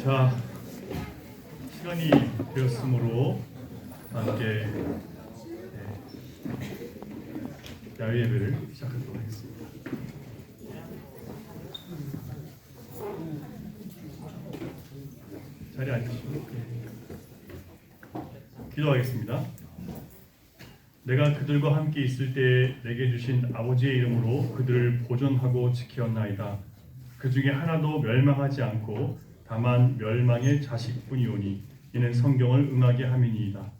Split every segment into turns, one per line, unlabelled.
자, 시간이 되었으므로 함께 야외 예배를 시작하도록 하겠습니다. 자리에 앉으시고 기도하겠습니다. 내가 그들과 함께 있을 때에 내게 주신 아버지의 이름으로 그들을 보존하고 지키었나이다. 그 중에 하나도 멸망하지 않고 다만 멸망의 자식뿐이오니 이는 성경을 응하게 함이니이다.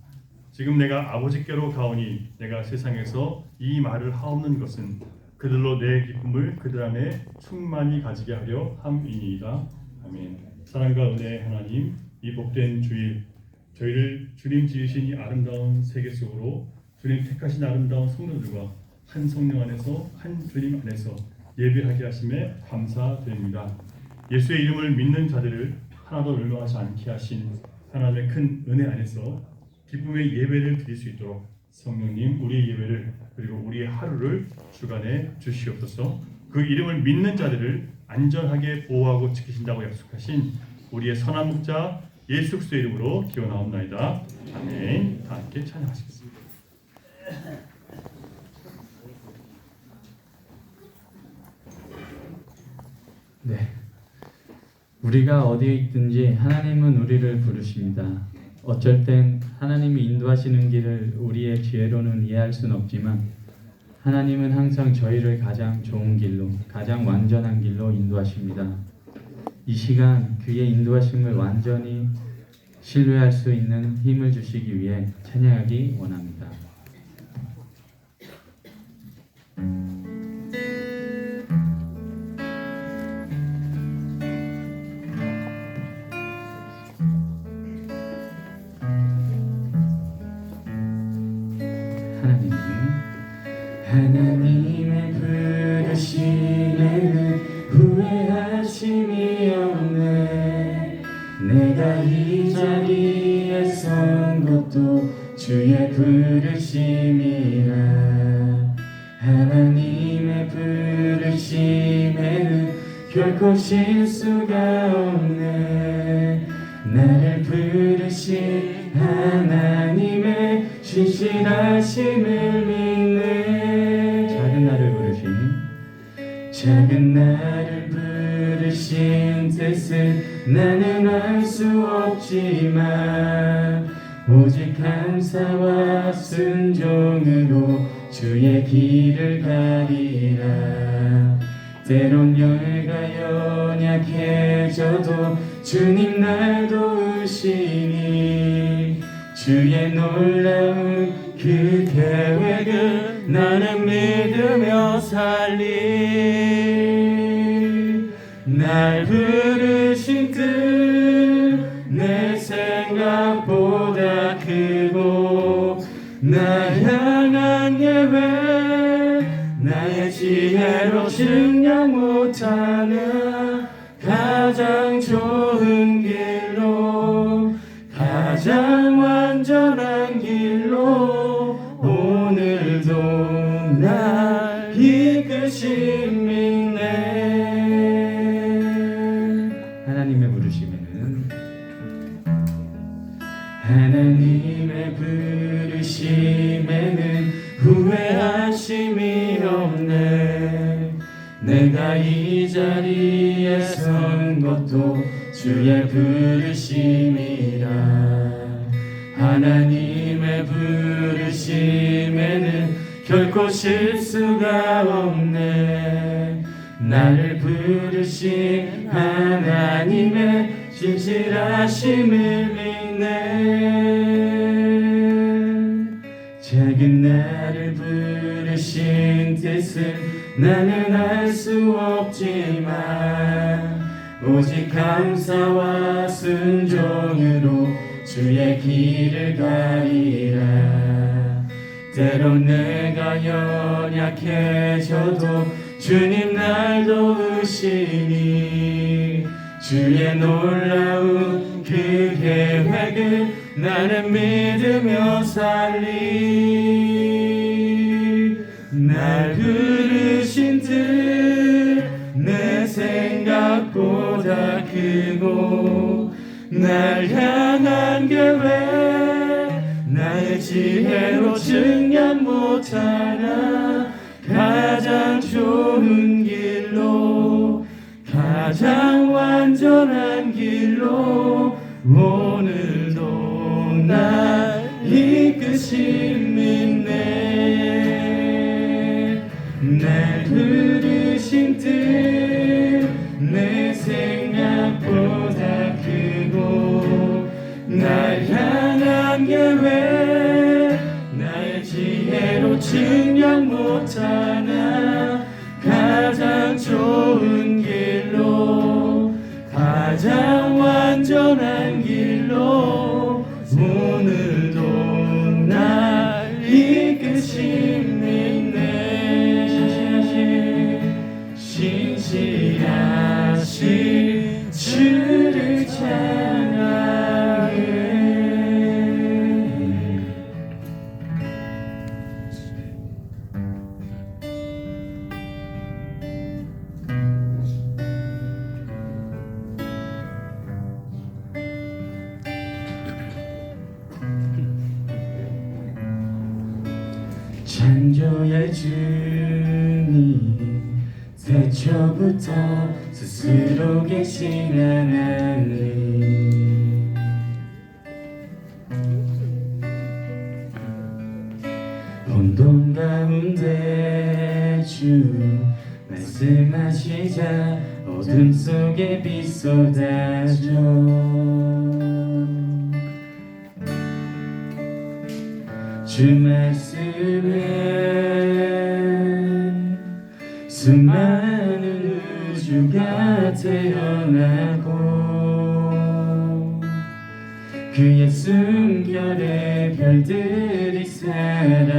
지금 내가 아버지께로 가오니 내가 세상에서 이 말을 하옵는 것은 그들로 내 기쁨을 그들 안에 충만히 가지게 하려 함이니이다. 아멘. 사랑과 은혜의 하나님, 이 복된 주일 저희를 주님 지으신 이 아름다운 세계 속으로 주님 택하신 아름다운 성도들과 한 성령 안에서 한 주님 안에서 예배하게 하심에 감사드립니다. 예수의 이름을 믿는 자들을 하나도 멸망하지 않게 하신 하나님의 큰 은혜 안에서 기쁨의 예배를 드릴 수 있도록 성령님 우리의 예배를 그리고 우리의 하루를 주관해 주시옵소서. 그 이름을 믿는 자들을 안전하게 보호하고 지키신다고 약속하신 우리의 선한 목자 예수 그리스도의 이름으로 기원하옵나이다. 아멘. 다 함께 찬양하시겠습니다.
네, 우리가 어디에 있든지 하나님은 우리를 부르십니다. 어쩔 땐 하나님이 인도하시는 길을 우리의 지혜로는 이해할 수는 없지만 하나님은 항상 저희를 가장 좋은 길로, 가장 완전한 길로 인도하십니다. 이 시간 그의 인도하심을 완전히 신뢰할 수 있는 힘을 주시기 위해 찬양하기 원합니다. 하나님의 부르심에는 후회하심이 없네. 내가 이 자리에 선 것도 주의 부르심이라. 하나님의 부르심에는 결코 실수가 없네. 나를 부르신 하나님의 신실하심을 믿네. 작은 나를 부르신 뜻은 나는 알 수 없지만 오직 감사와 순종으로 주의 길을 가리라. 때론 열과 연약해져도 주님 날 도우시니 주의 놀라운 그 계획을 나는 믿으며 살리. 날 부르신 뜻 내 생각보다 크고 나 향한 계획 나의 지혜로 증명 못하는 가장 좋은 길로 가장 완전한 길로 오늘도 날 이끄신 믿네. 하나님의 부르심에는 후회하심이 없네. 내가 이 자리에 선 것도 주의 부르심이라. 하나님의 부르심에는 결코 실수가 없네. 나를 부르신 하나님의 신실하심을 믿네. 작은 나를 부르신 뜻은 나는 알 수 없지만 오직 감사와 순종으로 주의 길을 가리라. 때론 내가 연약해져도 주님 날 도우시니 주의 놀라운 그 계획을 나는 믿으며 살리. 날 부르신 뜻 내 생각보다 크고 날 향한 계획 나의 지혜로 증명 못하나 가장 좋은 길로 가장 완전한 길로 오늘도 날 이끄심 있네. 날 부르신 뜻 내 생각보다 크고 날 향한 계획 나의 지혜로 증명 못하나 가장 좋은 길로 가장 완전한 길로 오늘도 날 이끄심 있네. 신실하신 주를 찬양해. 창조의 주님 태초부터 스스로 계신 하나님 혼돈 가운데 주 말씀하시자 어둠 속에 빛 쏟아져 주 말씀은 수많은 우주가 태어나고 그의 숨결에 별들이 살아나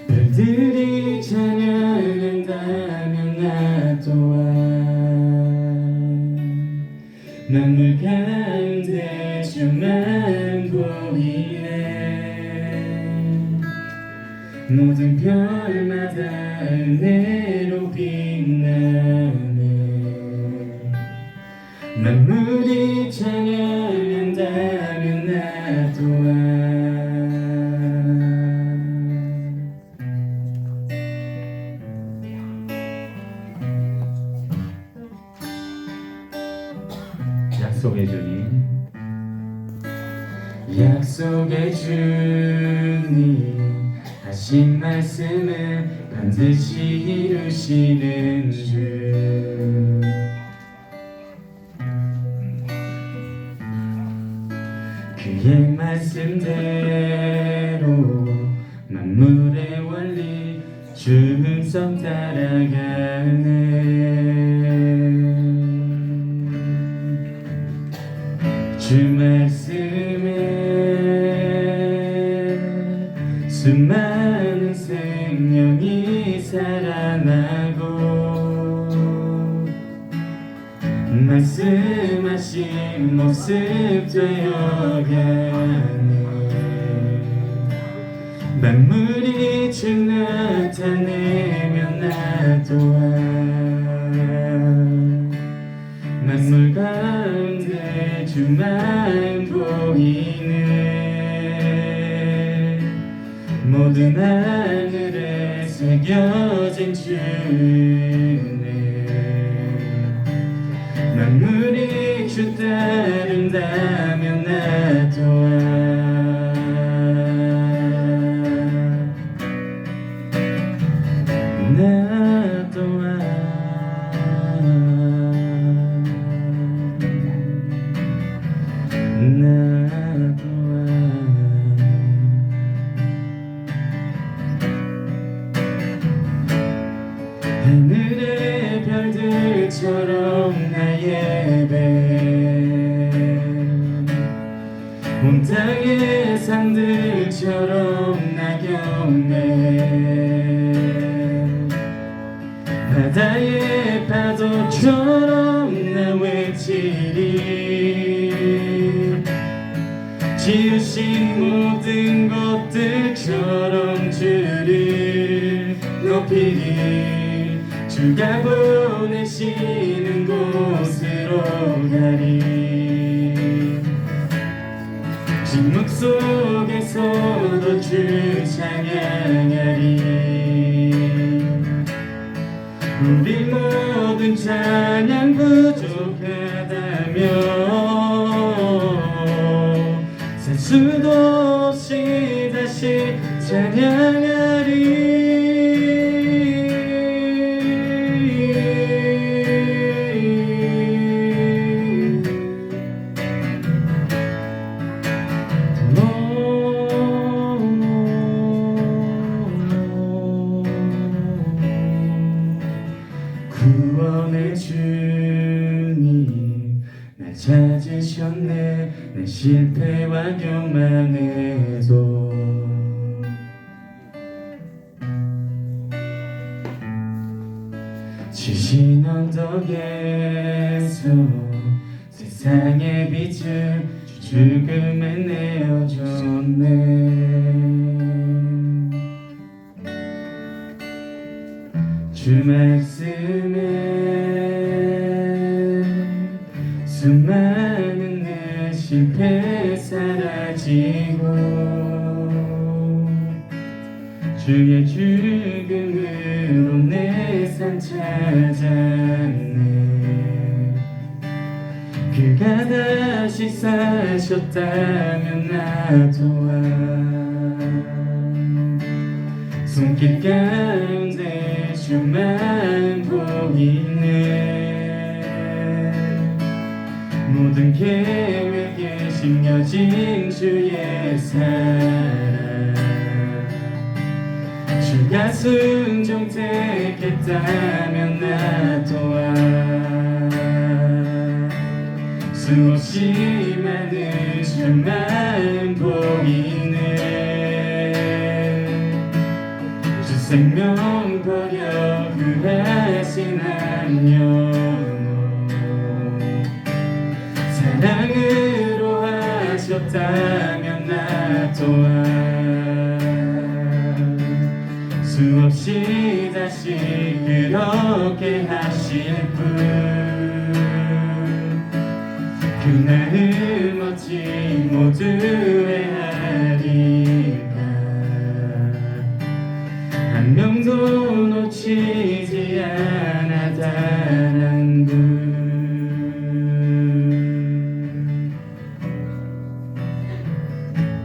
별들이 찬양한다면 나 또한 만물 가운데 주만 보이네. 모든 별마다 은혜로 빛나네. 만물이 찬양한다면 나 또한 약속의 주님 약속의 주님 하신 말씀은 반드시 이루시는 주 그의 말씀대로 만물의 원리 주 음성 따라가네. 주 말씀에 수많은 생명이 살아나고 말씀하신 모습 되어가네. 만물이 주 나타내면 나 또한 만물 가운데 주만 보이네. 모든 하늘에 새겨진 주네. 만물이 주 따른다면 나 또한 나 또한 나 또한 하늘의 별들처럼 나의 온 땅의 산들처럼 나 경배 바다의 파도처럼 나 외치리. 지으신 모든 것들처럼 주를 높이리. 주가 보내시는 곳으로 가리 침묵 속에서도 주 찬양하리 우리 모든 찬양 부족하다며 셀 수도 없이 다시 찬양하리 구원의 주님 날 찾으셨네 내 실패와 교만에도 주신 언덕에서 세상의 빛을 죽음에 내어줬네 주 말씀에 수많은 내 실패 사라지고 주의 죽음으로 내 삶 찾았네 그가 다시 사셨다면 나 또한 손길 가운데 주만 보이네 모든 계획에 심겨진 주의 사랑 주가 순종택했다면 나 또한 수없이 많은 주만 보이네 주 생명 버려 구하신 한 영혼 사랑으로 하셨다면 나 또한 수없이 다시 그렇게 하실 분 그 마음 어찌 모두 헤아리까 한 명도 놓치지 않아 단한 분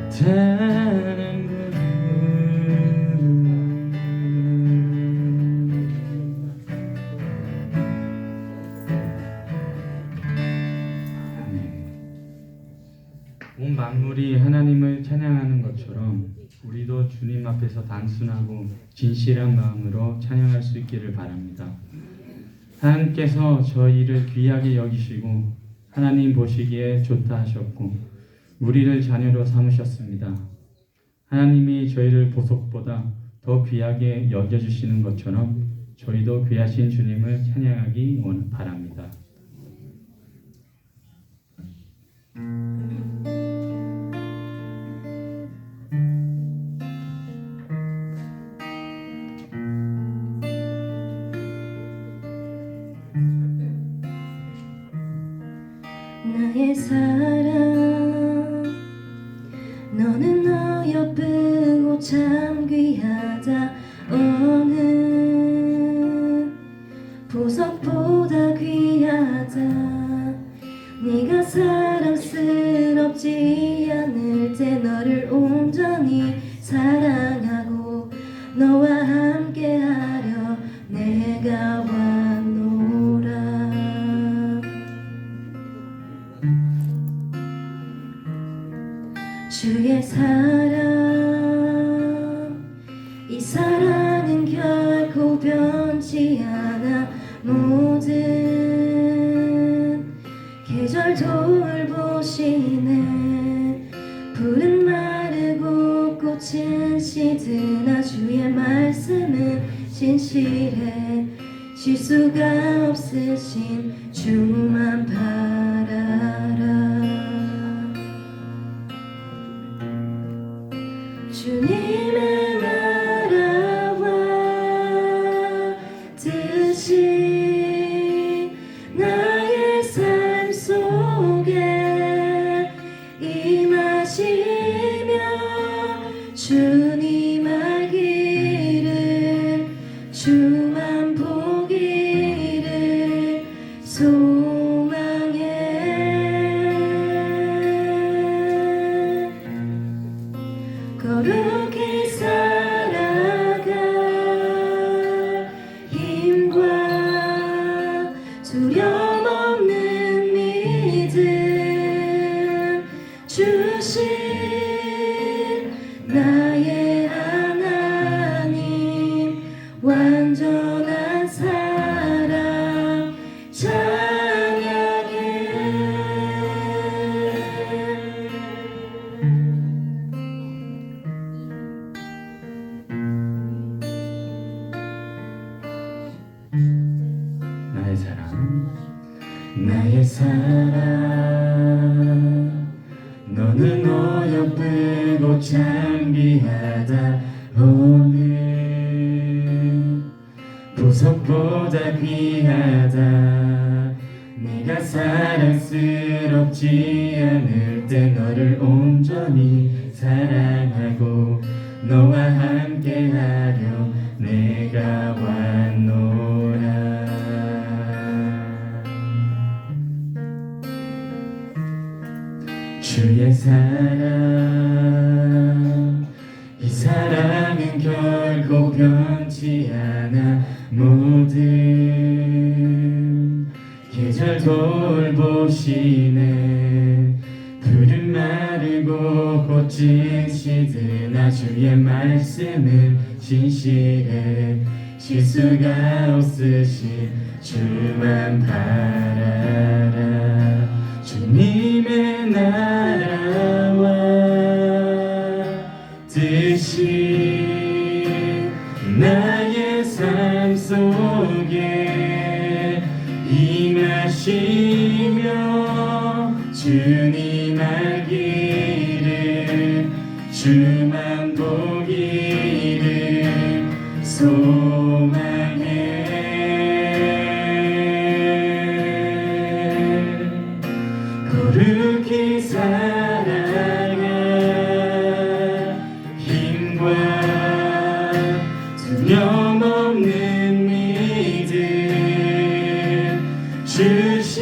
단한 분 온 만물이 하나님을 찬양하는 것처럼 우리도 주님 앞에서 단순하고 진실한 마음으로 찬양할 수 있기를 바랍니다. 하나님께서 저희를 귀하게 여기시고 하나님 보시기에 좋다 하셨고 우리를 자녀로 삼으셨습니다. 하나님이 저희를 보석보다 더 귀하게 여겨주시는 것처럼 저희도 귀하신 주님을 찬양하기 바랍니다.
나의 사랑 너는 어여쁘고 참 귀하다 어느 보석보다 귀하다 네가 사랑스럽지 않을 때 너를 온전히 사랑하고 너와 함께하려 내가 왔노라 주의 사랑 이 사랑은 결코 변치 않아 모든 계절 돌보시네 푸른 마르고 꽃은 시드나 주의 말씀은 진실해 실수가 없으신 주만 바라라 주님의 나라와 뜻이 나의 삶 속에 두려움 없는 믿음 주신 나의 하나님 완전한 사랑 찬양해.
나의 사랑, 나의 사랑, 너는 어여쁘고 창비하다. 오늘 보석보다 귀하다. 네가 사랑스럽지 않을 때 너를 온전히 사랑하고 너와 함께하려 내가 왔노라. 주의 사랑, 이 사랑은 결코 변치 않아. 모든 계절 돌보시네. 푸른 마르고 꽃은 시드나 주의 말씀은 진실해. 실수가 없으신 주만 바라라. 주님의 나라와 뜻이 나의 삶 속에 임하시며 주님 알기를 주만 보기를 소망해. 거룩히 살아가 힘과 두려움 없는 믿음 주신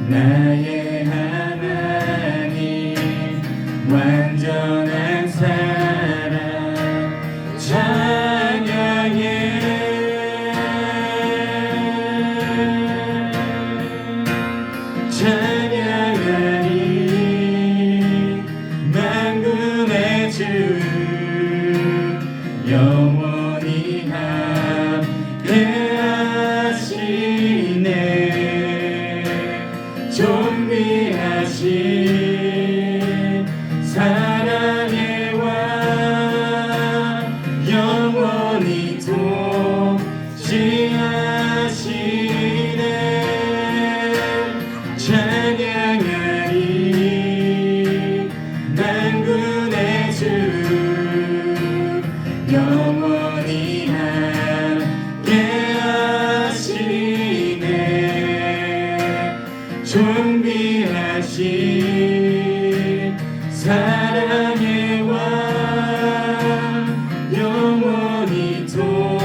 나의 하나님 완전한 사랑 찬양해. 찬양하리 만군의 주 영원히 함께하시네. 존귀하신 사랑의 왕 영원히 통치하시네. 찬양하리 만군의 주 영원히 함께하시네. 존귀하신 사랑의 왕 영원히 통치하시네.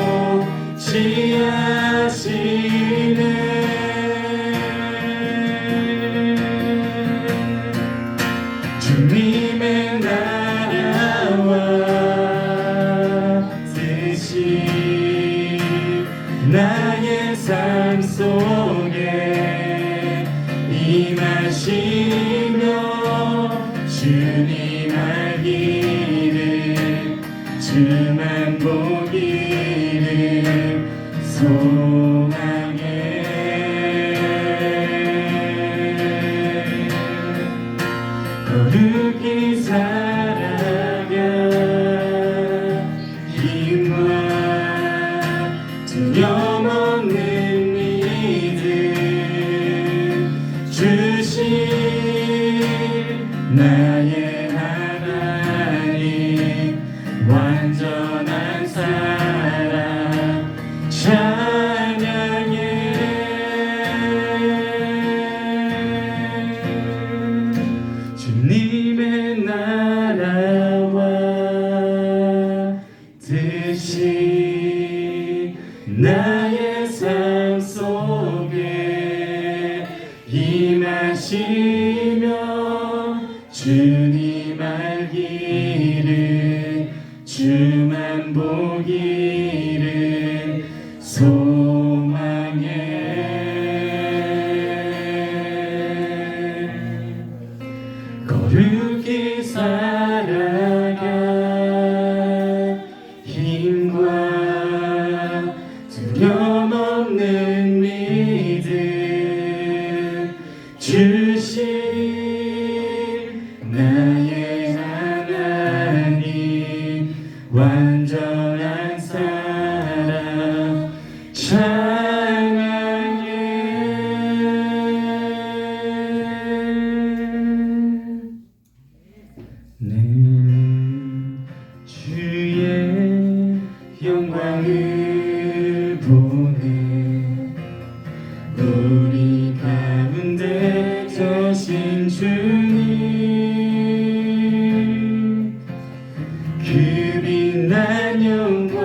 주님의 나라와 뜻이 나의 삶 속에 임하시며 주님 알기를 주만 보기를 소망해. 거룩히 살아가 힘과 두려움 없는 믿음 주신 나의 하나님 완전한 사랑 찬양해. 주님의 나라와 뜻이 나의 삶 속에 임하시며 주님 알기를 주만 보기를 소망해. 두려움없는 믿음 주신 나의 하나님 완전한 사랑 찬양해. 는 주의 영광을 보내 우리 가운데 서신 주님 그 빛난 영광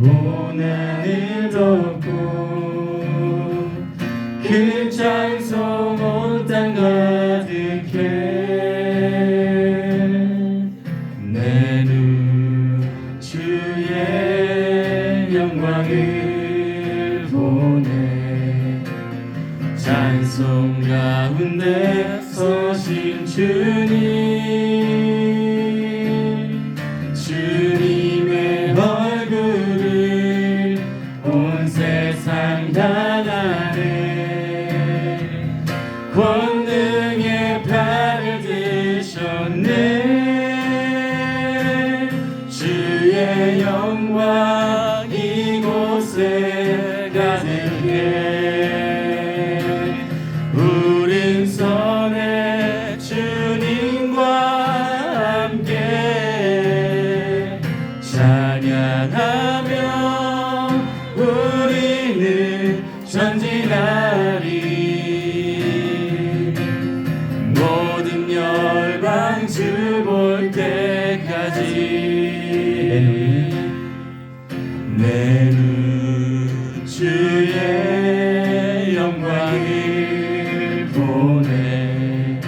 온 하늘 덮고 그 찬송 온 땅 가득해. 내 눈 주의 영광을 보내 찬송 가운데 서신 주님 주님의 얼굴을 온 세상 향하네 권능의 팔을 드셨네 주의 영광 이곳에 가득해 우린 선의 주님과 함께 찬양하며 우리는 전진하리 모든 열방 주 볼 때까지 내 눈 주의 영광을 보내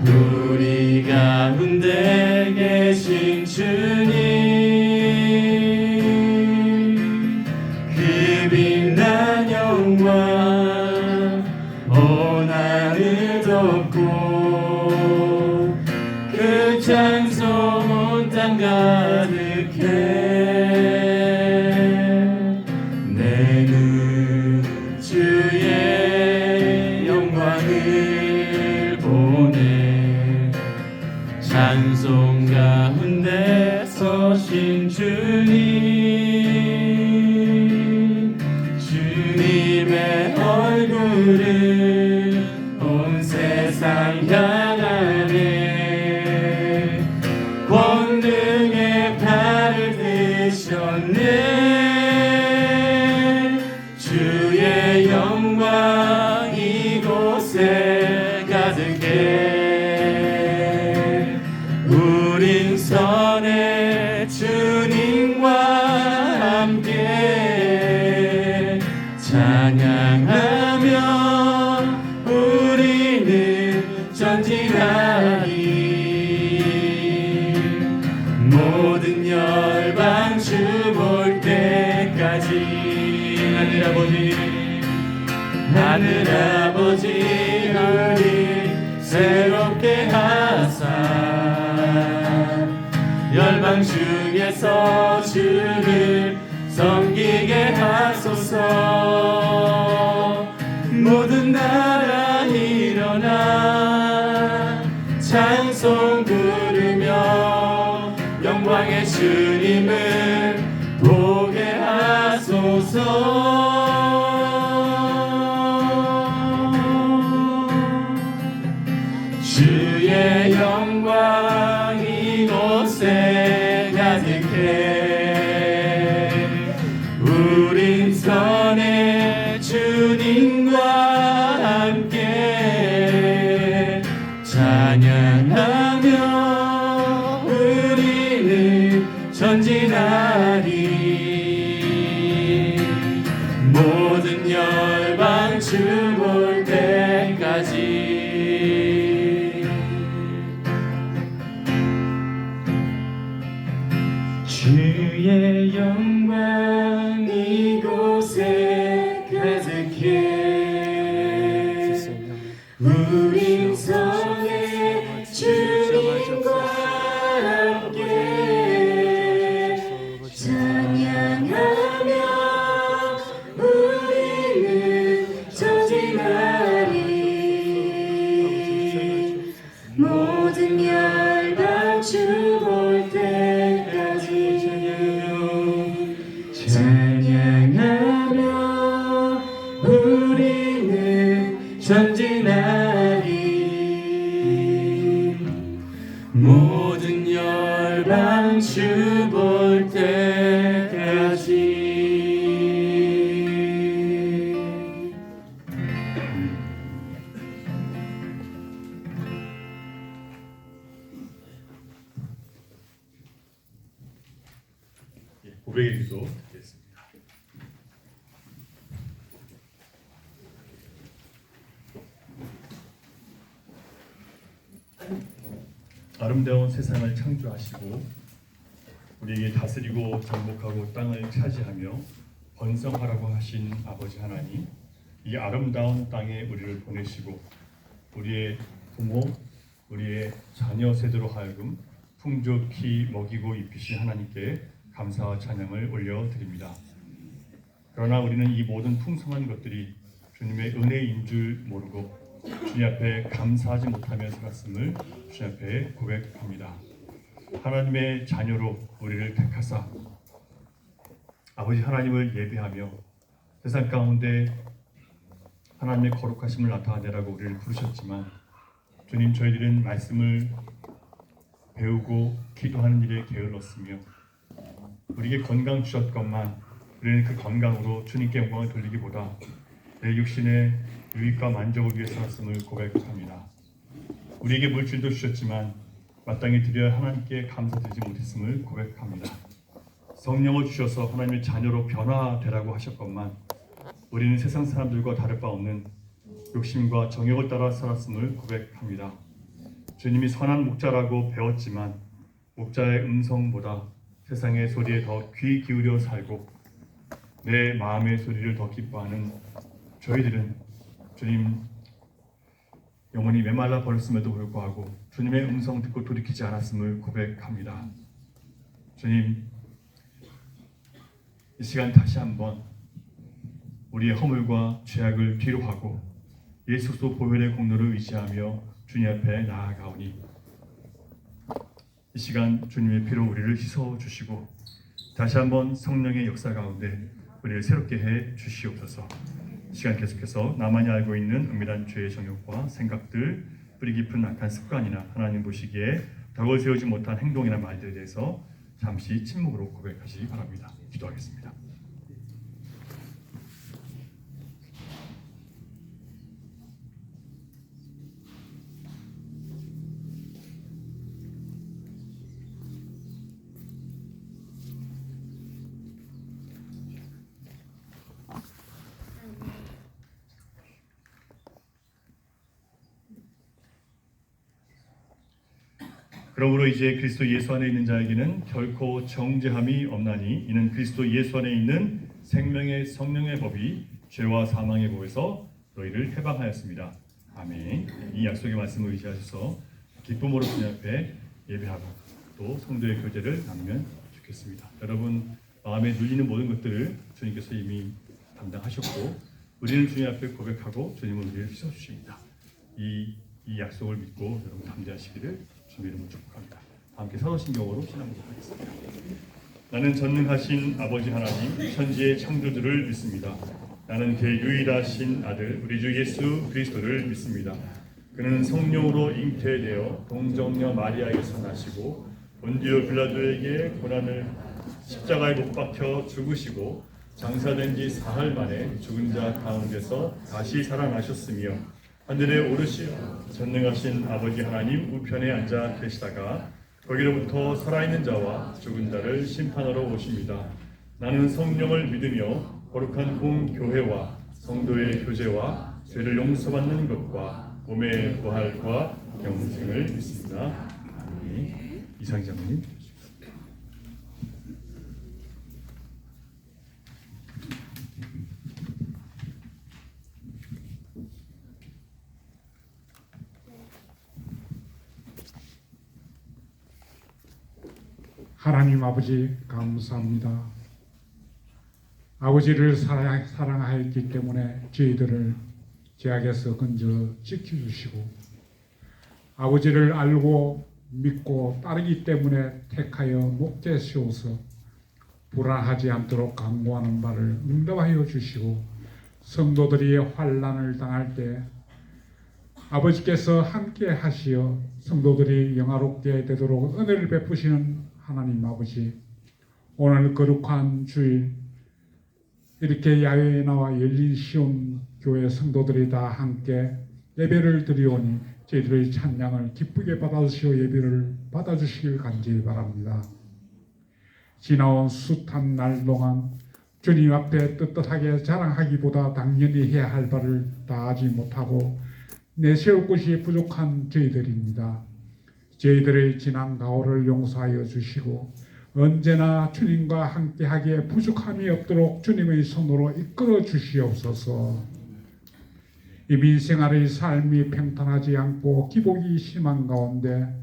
우리 가운데 계신 주님 그 빛난 영광 온 하늘 덮고 그 찬송 온 땅 가득해 내 눈 주의 영광을 보내 찬송 가운데 서신 주님 주님의 얼굴을 온 세상 향하네 권능의 팔을 드셨네 주의 영광 이곳에 가득해 우린 선의 주님과 함께 찬양하며 우리는 전진하리 모든 열방 주 볼 때까지 하늘 아버지 우리 새롭게 하사 열방 중에서 주를 섬기게 하소서 모든 나라 일어나 찬송 부르며 영광의 주님을 보게 하소서 주의 영광 이곳에 가득해
아름다운 세상을 창조하시고 우리에게 다스리고 정복하고 땅을 차지하며 번성하라고 하신 아버지 하나님, 이 아름다운 땅에 우리를 보내시고 우리의 부모, 우리의 자녀 세대로 하여금 풍족히 먹이고 입히신 하나님께 감사와 찬양을 올려드립니다. 그러나 우리는 이 모든 풍성한 것들이 주님의 은혜인 줄 모르고 주님 앞에 감사하지 못하며 살았음을 주님 앞에 고백합니다. 하나님의 자녀로 우리를 택하사 아버지 하나님을 예배하며 세상 가운데 하나님의 거룩하심을 나타내라고 우리를 부르셨지만 주님, 저희들은 말씀을 배우고 기도하는 일에 게을렀으며 우리에게 건강 주셨건만 우리는 그 건강으로 주님께 영광을 돌리기보다 내 육신의 유익과 만족을 위해 살았음을 고백합니다. 우리에게 물질도 주셨지만 마땅히 드려야 하나님께 감사드리지 못했음을 고백합니다. 성령을 주셔서 하나님의 자녀로 변화되라고 하셨건만 우리는 세상 사람들과 다를 바 없는 욕심과 정욕을 따라 살았음을 고백합니다. 주님이 선한 목자라고 배웠지만 목자의 음성보다 세상의 소리에 더 귀 기울여 살고 내 마음의 소리를 더 기뻐하는 저희들은 주님 영혼이 메말라 버렸음에도 불구하고 주님의 음성 듣고 돌이키지 않았음을 고백합니다. 주님, 이 시간 다시 한번 우리의 허물과 죄악을 뒤로 하고 예수 그리스도 보혈의 공로를 의지하며 주님 앞에 나아가오니 이 시간 주님의 피로 우리를 씻어 주시고 다시 한번 성령의 역사 가운데 우리를 새롭게 해 주시옵소서. 이 시간 계속해서 나만이 알고 있는 은밀한 죄의 정욕과 생각들, 뿌리 깊은 악한 습관이나 하나님 보시기에 덕을 세우지 못한 행동이나 말들에 대해서 잠시 침묵으로 고백하시기 바랍니다. 기도하겠습니다. 그러므로 이제 그리스도 예수 안에 있는 자에게는 결코 정죄함이 없나니 이는 그리스도 예수 안에 있는 생명의 성령의 법이 죄와 사망의 법에서 너희를 해방하였습니다. 아멘. 이 약속의 말씀을 의지하셔서 기쁨으로 주님 앞에 예배하고 또 성도의 교제를 나누면 좋겠습니다. 여러분 마음에 눌리는 모든 것들을 주님께서 이미 담당하셨고 우리는 주님 앞에 고백하고 주님은 우리를 씻어주십니다. 이 약속을 믿고 여러분 담대하시기를 주님의 이름으로 축복합니다. 함께 사도신경으로 신앙고백 하겠습니다. 나는 전능하신 아버지 하나님 천지의 창조주를 믿습니다. 나는 그의 유일하신 아들 우리 주 예수 그리스도를 믿습니다. 그는 성령으로 잉태되어 동정녀 마리아에게서 나시고 본디오 빌라도에게 고난을 십자가에 못 박혀 죽으시고 장사된 지 사흘 만에 죽은 자 가운데서 다시 살아나셨으며 하늘에 오르시어 전능하신 아버지 하나님 우편에 앉아 계시다가 거기로부터 살아있는 자와 죽은 자를 심판하러 오십니다. 나는 성령을 믿으며 거룩한 공교회와 성도의 교제와 죄를 용서받는 것과 몸의 부활과 영생을 믿습니다. 아멘. 이상 장로님.
하나님 아버지 감사합니다. 아버지를 사랑하였기 때문에 저희들을 죄악에서 건져 지켜주시고 아버지를 알고 믿고 따르기 때문에 택하여 목자 세워서 불안하지 않도록 강구하는 바를 응답하여 주시고 성도들이 환난을 당할 때 아버지께서 함께 하시어 성도들이 영화롭게 되도록 은혜를 베푸시는 하나님 아버지, 오늘 거룩한 주일 이렇게 야외에 나와 열린 시온 교회 성도들이 다 함께 예배를 드리오니 저희들의 찬양을 기쁘게 받아주시어 예배를 받아주시길 간절히 바랍니다. 지나온 숱한 날 동안 주님 앞에 떳떳하게 자랑하기보다 당연히 해야 할 바를 다 하지 못하고 내세울 곳이 부족한 저희들입니다. 저희들의 지난 가오를 용서하여 주시고 언제나 주님과 함께하기에 부족함이 없도록 주님의 손으로 이끌어 주시옵소서. 이 민생활의 삶이 평탄하지 않고 기복이 심한 가운데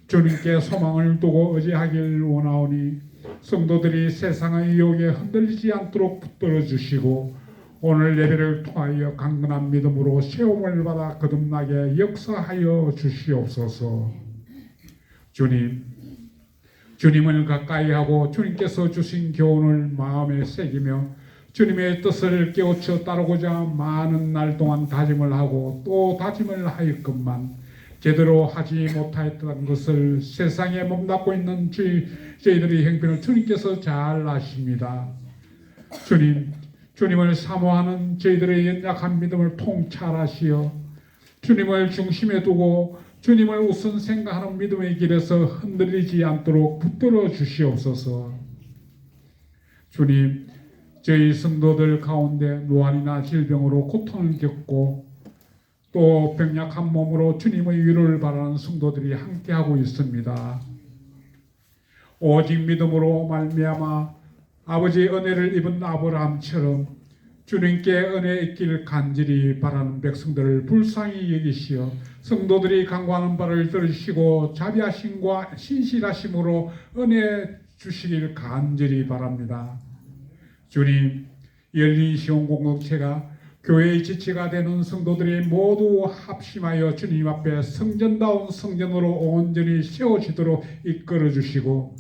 주님께 소망을 두고 의지하길 원하오니 성도들이 세상의 유혹에 흔들리지 않도록 붙들어 주시고 오늘 예배를 통하여 강건한 믿음으로 세움을 받아 거듭나게 역사하여 주시옵소서. 주님을 가까이 하고 주님께서 주신 교훈을 마음에 새기며 주님의 뜻을 깨우쳐 따르고자 많은 날 동안 다짐을 하고 또 다짐을 하였건만 제대로 하지 못하였던 것을 세상에 몸담고 있는 저희들의 형편을 주님께서 잘 아십니다. 주님을 사모하는 저희들의 연약한 믿음을 통찰하시어 주님을 중심에 두고 주님을 우선 생각하는 믿음의 길에서 흔들리지 않도록 붙들어 주시옵소서. 주님, 저희 성도들 가운데 노안이나 질병으로 고통을 겪고 또 병약한 몸으로 주님의 위로를 바라는 성도들이 함께하고 있습니다. 오직 믿음으로 말미암아 아버지의 은혜를 입은 아브라함처럼 주님께 은혜 있기를 간절히 바라는 백성들을 불쌍히 여기시어 성도들이 간구하는 바를 들으시고 자비하심과 신실하심으로 은혜 주시길 간절히 바랍니다. 주님, 열린 시온 공동체가 교회의 지체가 되는 성도들이 모두 합심하여 주님 앞에 성전다운 성전으로 온전히 세워지도록 이끌어 주시고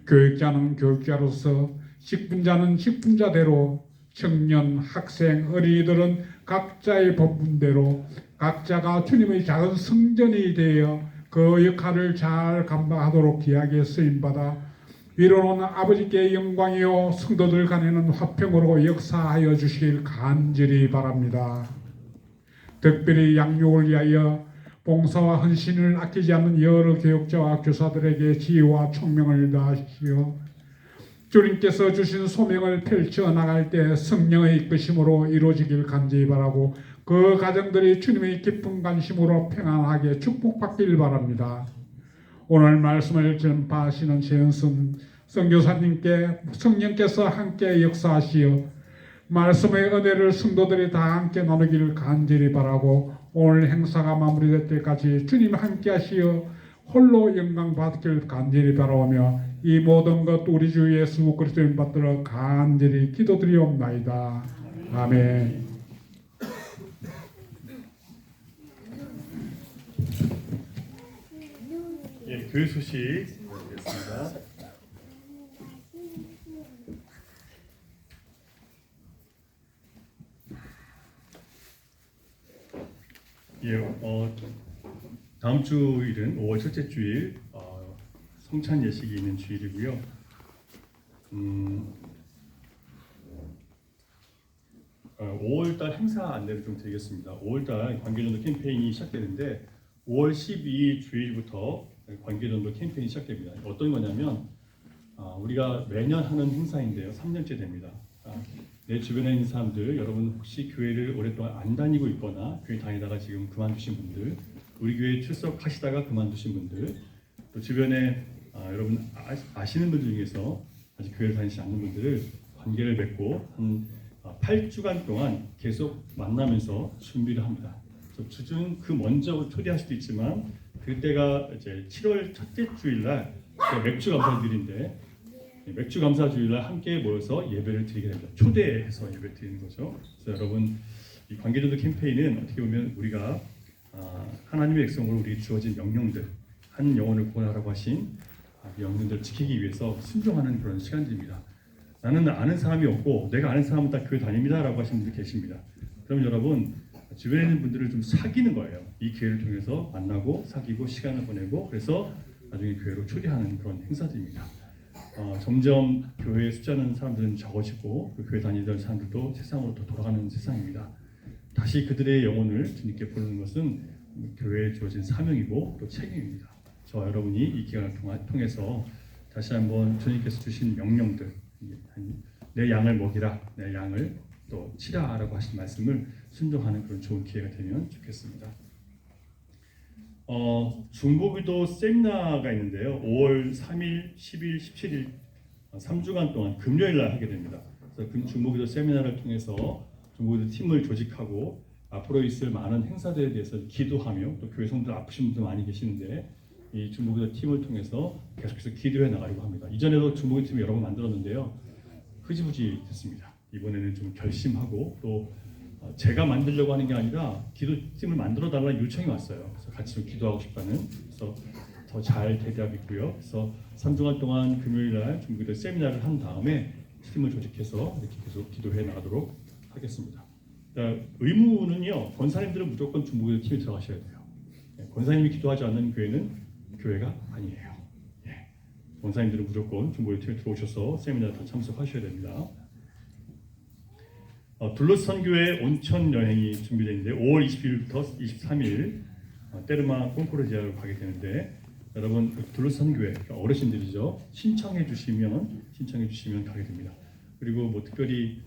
교육자는 교육자로서 직분자는 직분자대로 청년, 학생, 어린이들은 각자의 법분대로 각자가 주님의 작은 성전이 되어 그 역할을 잘 감당하도록 귀하게 쓰임받아 위로는 아버지께 영광이요 성도들 간에는 화평으로 역사하여 주시길 간절히 바랍니다. 특별히 양육을 위하여 봉사와 헌신을 아끼지 않는 여러 교육자와 교사들에게 지혜와 총명을 다하시어 주님께서 주신 소명을 펼쳐나갈 때 성령의 이끄심으로 이루어지길 간절히 바라고 그 가정들이 주님의 깊은 관심으로 평안하게 축복받길 바랍니다. 오늘 말씀을 전파하시는 최은순 선교사님께 성령께서 함께 역사하시어 말씀의 은혜를 성도들이 다 함께 나누기를 간절히 바라고 오늘 행사가 마무리될 때까지 주님 함께 하시어 홀로 영광 받길 간절히 바라오며 이 모든 것 우리 주 예수 그리스도인 받들어 간절히 기도드리옵나이다. 아멘.
예, 교회 소식 드리겠습니다. 예, 다음 주일은 5월 첫째 주일 성찬 예식이 있는 주일이고요. 5월달 행사 안내를 좀 드리겠습니다. 5월달 관계전도 캠페인이 시작되는데 5월 12일 주일부터 관계전도 캠페인이 시작됩니다. 어떤 거냐면 우리가 매년 하는 행사인데요. 3년째 됩니다. 내 주변에 있는 사람들, 여러분 혹시 교회를 오랫동안 안 다니고 있거나 교회 다니다가 지금 그만두신 분들, 우리 교회 출석하시다가 그만두신 분들, 또 주변에 여러분 아시는 분들 중에서 아직 교회를 다니지 않는 분들을 관계를 맺고 한 8주간 동안 계속 만나면서 준비를 합니다. 주중 그 먼저 초대할 수도 있지만 그때가 이제 7월 첫째 주일날 맥주 감사주일인데 맥주 감사주일날 함께 모여서 예배를 드리게 됩니다. 초대해서 예배 드리는 거죠. 그래서 여러분 이 관계전도 캠페인은 어떻게 보면 우리가 하나님의 백성으로 우리 주어진 명령들, 한 영혼을 구원하라고 하신 명령들을 지키기 위해서 순종하는 그런 시간들입니다. 나는 아는 사람이 없고 내가 아는 사람은 다 교회 다닙니다라고 하시는 분들 계십니다. 그럼 여러분 주변에 있는 분들을 좀 사귀는 거예요. 이 기회를 통해서 만나고 사귀고 시간을 보내고 그래서 나중에 교회로 초대하는 그런 행사들입니다. 점점 교회에 숫자는 사람들은 적어지고 그 교회 다니던 사람들도 세상으로 더 돌아가는 세상입니다. 다시 그들의 영혼을 주님께 부르는 것은 교회에 주어진 사명이고 또 책임입니다. 저와 여러분이 이 기간을 통해서 다시 한번 주님께서 주신 명령들, 내 양을 먹이라, 내 양을 또 치라라고 하신 말씀을 순종하는 그런 좋은 기회가 되면 좋겠습니다. 중보기도 세미나가 있는데요. 5월 3일, 10일, 17일 3주간 동안 금요일 날 하게 됩니다. 그래서 중보기도 세미나를 통해서 중보기도 팀을 조직하고 앞으로 있을 많은 행사들에 대해서 기도하며 또 교회 성도들 아프신 분들 많이 계시는데 이 중보기도 팀을 통해서 계속해서 기도해 나가려고 합니다. 이전에도 중보기도 팀을 여러 번 만들었는데요. 흐지부지 됐습니다. 이번에는 좀 결심하고 또 제가 만들려고 하는 게 아니라 기도팀을 만들어 달라는 요청이 왔어요. 그래서 같이 좀 기도하고 싶다는. 그래서 더 잘 대답했고요. 그래서 3주간 동안 금요일 날 중보기도 세미나를 한 다음에 팀을 조직해서 이렇게 계속 기도해 나가도록 하겠습니다. 의무는요. 권사님들은 무조건 중보기도 팀에 들어가셔야 돼요. 권사님이 기도하지 않는 교회는 교회가 아니에요. 권사님들은 무조건 중보기도 팀에 들어오셔서 세미나에 다 참석하셔야 됩니다. 둘러스 선교회 온천 여행이 준비되어 있는데 5월 20일부터 23일 테르마 콩코르지아로 가게 되는데 여러분 둘러스 선교회 어르신들이죠. 신청해 주시면 가게 됩니다. 그리고 뭐 특별히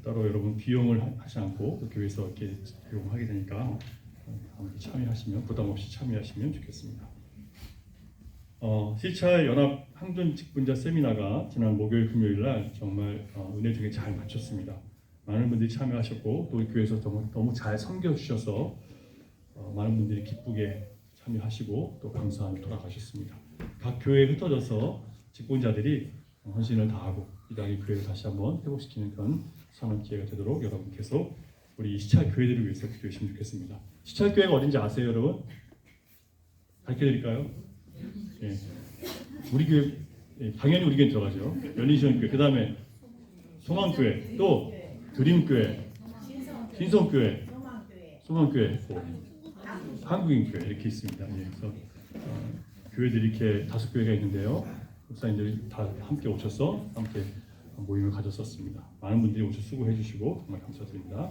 따로 여러분 비용을 하지 않고 또 교회에서 이렇게 비용하게 되니까 참여하시면 부담 없이 참여하시면 좋겠습니다. 시찰 연합 항전 직분자 세미나가 지난 목요일 금요일 날 정말 은혜 중에 잘 마쳤습니다. 많은 분들이 참여하셨고 또 교회에서 너무 잘 섬겨주셔서 많은 분들이 기쁘게 참여하시고 또 감사하며 돌아가셨습니다. 각 교회에 흩어져서 직분자들이 헌신을 다하고 이 당의 교회를 다시 한번 회복시키는 그런 선한 기회가 되도록 여러분 계속 우리 시찰 교회들을 위해서 기도하시면 좋겠습니다. 시찰 교회가 어딘지 아세요, 여러분? 가르쳐드릴까요? 예. 우리 교회 당연히 우리 교회 들어가죠. 연인시원교회, 그 다음에 소망교회, 또 드림교회, 신성교회, 소망교회, 한국인교회 이렇게 있습니다. 그래서 교회들이 이렇게 5교회가 있는데요. 목사님들이 다 함께 오셔서 함께 모임을 가졌었습니다. 많은 분들이 오셔서 수고해 주시고 정말 감사드립니다.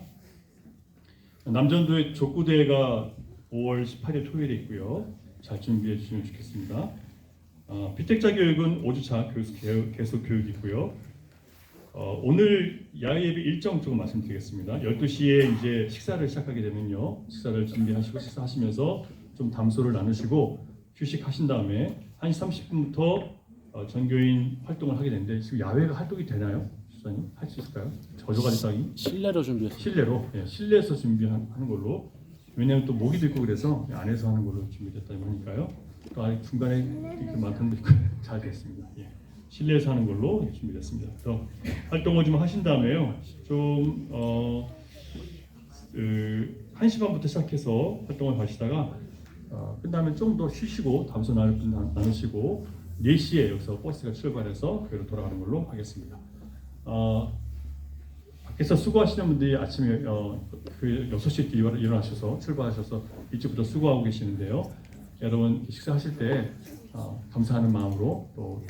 남전도의 족구대회가 5월 18일 토요일에 있고요. 잘 준비해 주시면 좋겠습니다. 피택자 교육은 5주차 계속 교육이 있고요. 오늘 야외 예배 일정 조금 말씀드리겠습니다. 12시에 이제 식사를 시작하게 되면요. 식사를 준비하시고 식사하시면서 좀 담소를 나누시고 휴식하신 다음에 1시 30분부터 전교인 활동을 하게 되는데 지금 야외가 활동이 되나요? 수사님 할 수 있을까요? 저조가지 땅이
실내로 준비했습니다.
실내로 실내에서 준비하는 걸로 왜냐하면 또 모기도 있고 그래서 안에서 하는 걸로 준비됐다고 하니까요. 또 아직 중간에 이렇게 많던데 잘 됐습니다. 실내에서 하는 걸로 준비됐습니다. 그래서 활동을 좀 하신 다음에요. 좀 1시 반부터 시작해서 활동을 하시다가 끝나면 좀 더 쉬시고 담소 나누시고 4시에 여기서 버스가 출발해서 교회로 돌아가는 걸로 하겠습니다. 밖에서 수고하시는 분들이 아침에 그 6시에 일어나셔서 출발하셔서 일찍부터 수고하고 계시는데요. 여러분 식사하실 때 감사하는 마음으로 또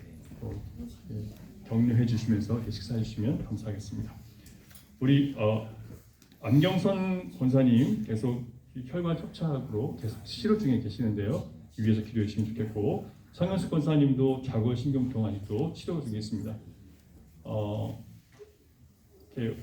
격려해 주시면서 식사해 주시면 감사하겠습니다. 우리 안경선 권사님 계속 혈관 협착으로 계속 치료 중에 계시는데요. 위에서 기도해 주시면 좋겠고 성현숙 권사님도 좌골신경통 아직도 치료 중에 있습니다. 이렇게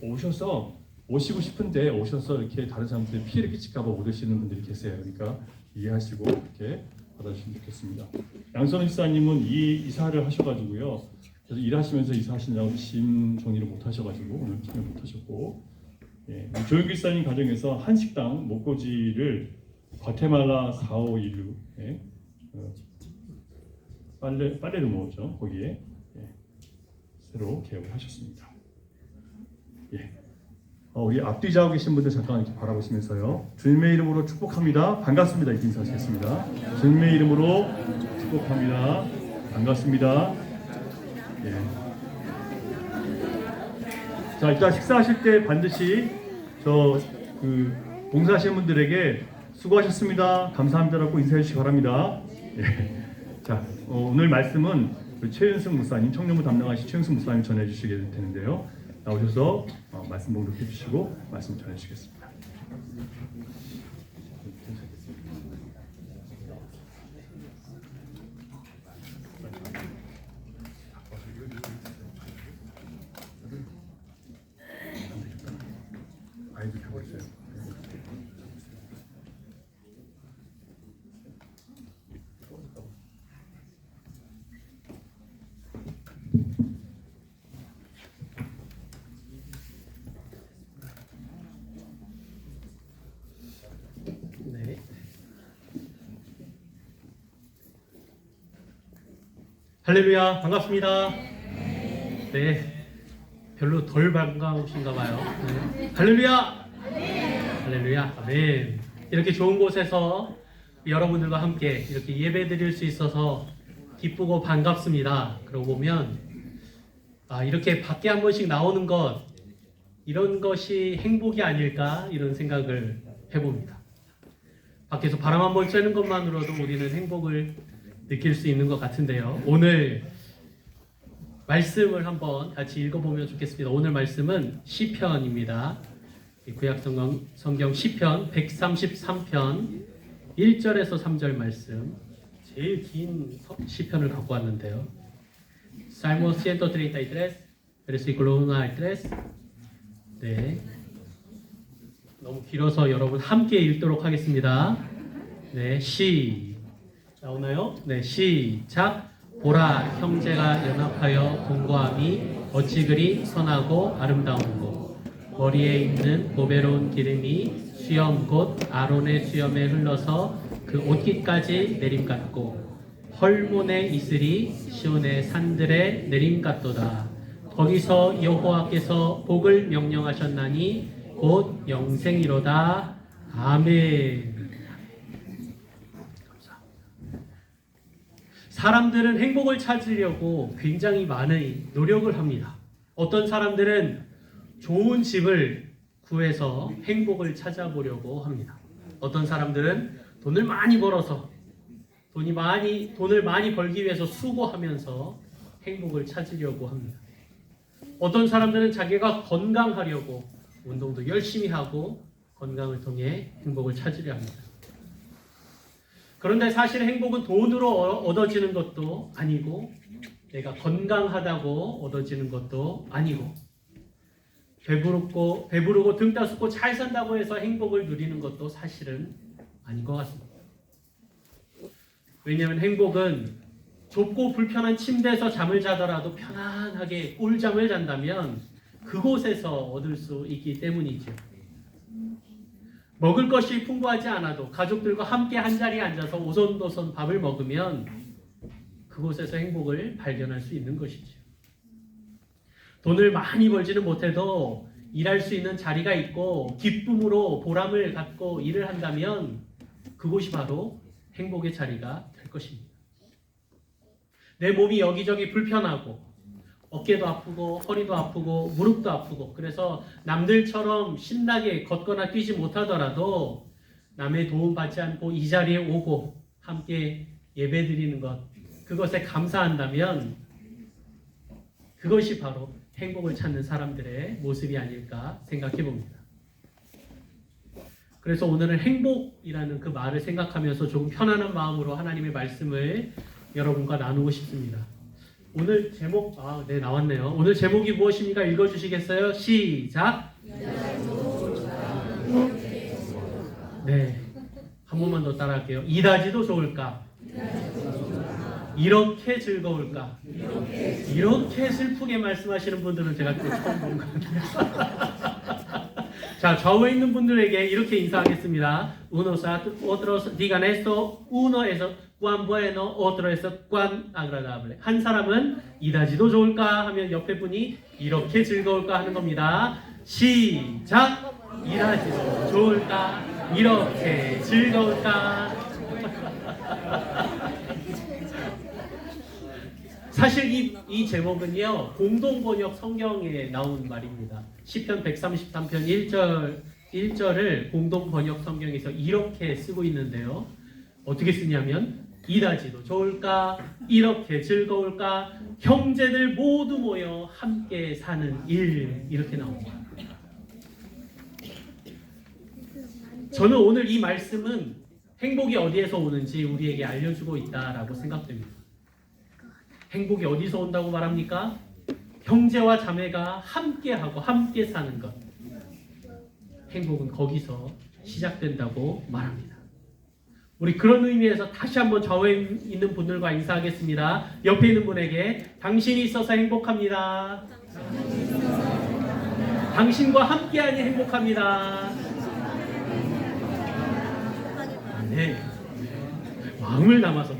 오시고 싶은데 오셔서 이렇게 다른 사람들 피해를 끼칠까 봐 못 오시는 분들이 계세요. 그러니까 이해하시고 이렇게 받아주시면 좋겠습니다. 양선우 집사님은 이사를 하셔가지고요. 그래서 일하시면서 이사하시느라고 짐 정리를 못 하셔가지고 오늘 참여 못 하셨고, 조영규 집사님 가정에서 한식당 목고지를 과테말라 4516 빨래를 모았죠. 거기에 새로 개업을 하셨습니다. 우리 앞뒤좌우 계신 분들 잠깐 이렇게 바라보시면서요. 주님의 이름으로 축복합니다. 반갑습니다. 이렇게 인사하시겠습니다. 주님의 이름으로 축복합니다. 반갑습니다. 자, 일단 식사하실 때 반드시 봉사하시는 분들에게 수고하셨습니다. 감사합니다라고 인사해 주시기 바랍니다. 자, 오늘 말씀은 최윤승 목사님, 청년부 담당하신 최윤승 목사님 전해 주시게 될 텐데요. 나오셔서 말씀 봉독해 주시고 말씀 전해 주시겠습니다. 아이도 켜버리세요.
할렐루야, 반갑습니다. 네, 별로 덜 반가우신가 봐요. 네. 할렐루야! 할렐루야, 아멘. 이렇게 좋은 곳에서 여러분들과 함께 이렇게 예배 드릴 수 있어서 기쁘고 반갑습니다. 그러고 보면 이렇게 밖에 한 번씩 나오는 것, 이런 것이 행복이 아닐까 이런 생각을 해봅니다. 밖에서 바람 한 번 쐬는 것만으로도 우리는 행복을 느낄 수 있는 것 같은데요. 오늘 말씀을 한번 같이 읽어보면 좋겠습니다. 오늘 말씀은 시편입니다. 구약 성경 시편 133편 1절에서 3절 말씀, 제일 긴 시편을 갖고 왔는데요. Salmo 133, versículo 1 al 3. 네, 너무 길어서 여러분 함께 읽도록 하겠습니다. 네, 나오나요? 네, 시작. 보라, 형제가 연합하여 동거함이 어찌 그리 선하고 아름다운고, 머리에 있는 보배로운 기름이 수염 곧 아론의 수염에 흘러서 그 옷깃까지 내림 같고, 헐몬의 이슬이 시온의 산들에 내림 같도다. 거기서 여호와께서 복을 명령하셨나니 곧 영생이로다. 아멘. 사람들은 행복을 찾으려고 굉장히 많은 노력을 합니다. 어떤 사람들은 좋은 집을 구해서 행복을 찾아보려고 합니다. 어떤 사람들은 돈을 많이 벌어서 돈을 많이 벌기 위해서 수고하면서 행복을 찾으려고 합니다. 어떤 사람들은 자기가 건강하려고 운동도 열심히 하고 건강을 통해 행복을 찾으려 합니다. 그런데 사실 행복은 돈으로 얻어지는 것도 아니고, 내가 건강하다고 얻어지는 것도 아니고, 배부르고 등 따숩고 잘 산다고 해서 행복을 누리는 것도 사실은 아닌 것 같습니다. 왜냐하면 행복은 좁고 불편한 침대에서 잠을 자더라도 편안하게 꿀잠을 잔다면 그곳에서 얻을 수 있기 때문이죠. 먹을 것이 풍부하지 않아도 가족들과 함께 한자리에 앉아서 오손도손 밥을 먹으면 그곳에서 행복을 발견할 수 있는 것이죠. 돈을 많이 벌지는 못해도 일할 수 있는 자리가 있고 기쁨으로 보람을 갖고 일을 한다면 그곳이 바로 행복의 자리가 될 것입니다. 내 몸이 여기저기 불편하고 어깨도 아프고 허리도 아프고 무릎도 아프고, 그래서 남들처럼 신나게 걷거나 뛰지 못하더라도 남의 도움받지 않고 이 자리에 오고 함께 예배드리는 것, 그것에 감사한다면 그것이 바로 행복을 찾는 사람들의 모습이 아닐까 생각해 봅니다. 그래서 오늘은 행복이라는 그 말을 생각하면서 조금 편안한 마음으로 하나님의 말씀을 여러분과 나누고 싶습니다. 오늘 제목, 네, 나왔네요. 오늘 제목이 무엇입니까? 읽어주시겠어요? 시작! 네, 한 번만 더 따라할게요. 이다지도 좋을까? 이렇게 즐거울까? 이렇게 슬프게 말씀하시는 분들은 제가 또 처음 본 것 같아요. 자, 좌우에 있는 분들에게 이렇게 인사하겠습니다. Unos a otros digan esto. Uno es cuán bueno, otro es cuán agradable. 한 사람은 이다지도 좋을까 하면 옆에 분이 이렇게 즐거울까 하는 겁니다. 시작! 이다지도 좋을까? 이렇게 즐거울까? 사실 이 제목은요, 공동번역 성경에 나온 말입니다. 시편 133편 1절을 공동번역 성경에서 이렇게 쓰고 있는데요. 어떻게 쓰냐면, 이다지도 좋을까? 이렇게 즐거울까? 형제들 모두 모여 함께 사는 일, 이렇게 나옵니다. 저는 오늘 이 말씀은 행복이 어디에서 오는지 우리에게 알려주고 있다라고 생각됩니다. 행복이 어디서 온다고 말합니까? 형제와 자매가 함께하고 함께 사는 것. 행복은 거기서 시작된다고 말합니다. 우리 그런 의미에서 다시 한번 좌우에 있는 분들과 인사하겠습니다. 옆에 있는 분에게 당신이 있어서 행복합니다. 당신과 함께하니 행복합니다. 네. 마음을 담아서.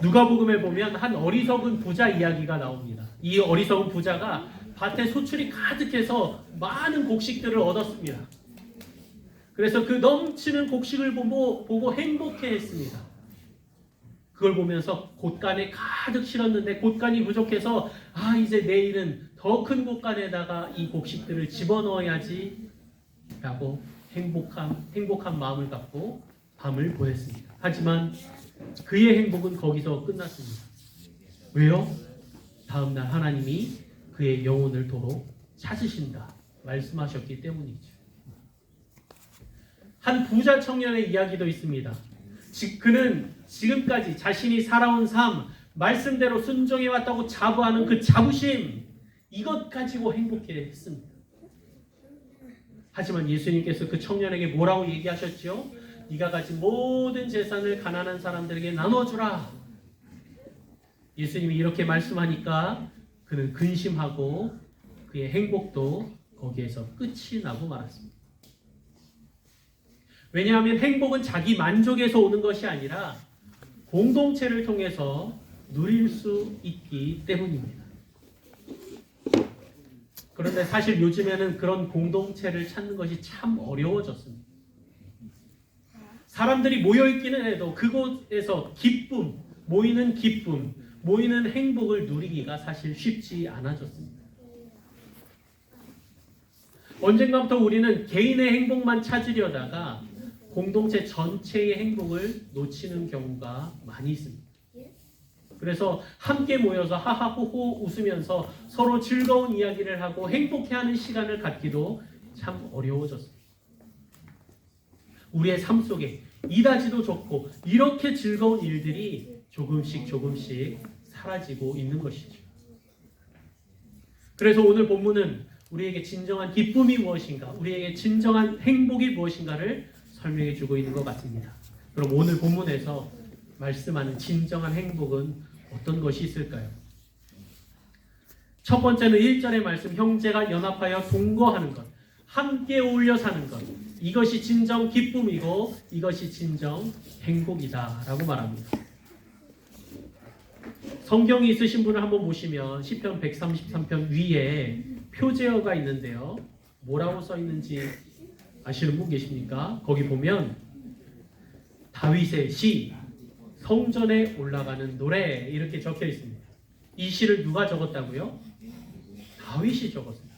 누가복음에 보면 한 어리석은 부자 이야기가 나옵니다. 이 어리석은 부자가 밭에 소출이 가득해서 많은 곡식들을 얻었습니다. 그래서 그 넘치는 곡식을 보고 행복해했습니다. 그걸 보면서 곳간에 가득 실었는데 곳간이 부족해서 이제 내일은 더 큰 곳간에다가 이 곡식들을 집어넣어야지 라고 행복한 마음을 갖고 밤을 보냈습니다. 하지만 그의 행복은 거기서 끝났습니다. 왜요? 다음날 하나님이 그의 영혼을 도로 찾으신다 말씀하셨기 때문이죠. 한 부자 청년의 이야기도 있습니다. 그는 지금까지 자신이 살아온 삶, 말씀대로 순종해왔다고 자부하는 그 자부심, 이것 가지고 행복해했습니다. 하지만 예수님께서 그 청년에게 뭐라고 얘기하셨죠? 네가 가진 모든 재산을 가난한 사람들에게 나눠주라. 예수님이 이렇게 말씀하니까 그는 근심하고 그의 행복도 거기에서 끝이 나고 말았습니다. 왜냐하면 행복은 자기 만족에서 오는 것이 아니라 공동체를 통해서 누릴 수 있기 때문입니다. 그런데 사실 요즘에는 그런 공동체를 찾는 것이 참 어려워졌습니다. 사람들이 모여있기는 해도 그곳에서 모이는 기쁨, 모이는 행복을 누리기가 사실 쉽지 않아졌습니다. 언젠가부터 우리는 개인의 행복만 찾으려다가 공동체 전체의 행복을 놓치는 경우가 많이 있습니다. 그래서 함께 모여서 하하호호 웃으면서 서로 즐거운 이야기를 하고 행복해하는 시간을 갖기도 참 어려워졌습니다. 우리의 삶 속에 이다지도 좋고 이렇게 즐거운 일들이 조금씩 사라지고 있는 것이죠. 그래서 오늘 본문은 우리에게 진정한 기쁨이 무엇인가, 우리에게 진정한 행복이 무엇인가를 설명해 주고 있는 것 같습니다. 그럼 오늘 본문에서 말씀하는 진정한 행복은 어떤 것이 있을까요? 첫 번째는 1절의 말씀, 형제가 연합하여 동거하는 것, 함께 어울려 사는 것, 이것이 진정 기쁨이고 이것이 진정 행복이다 라고 말합니다. 성경이 있으신 분을 한번 보시면 시편 133편 위에 표제어가 있는데요. 뭐라고 써 있는지 아시는 분 계십니까? 거기 보면 다윗의 시, 성전에 올라가는 노래 이렇게 적혀 있습니다. 이 시를 누가 적었다고요? 다윗이 적었습니다.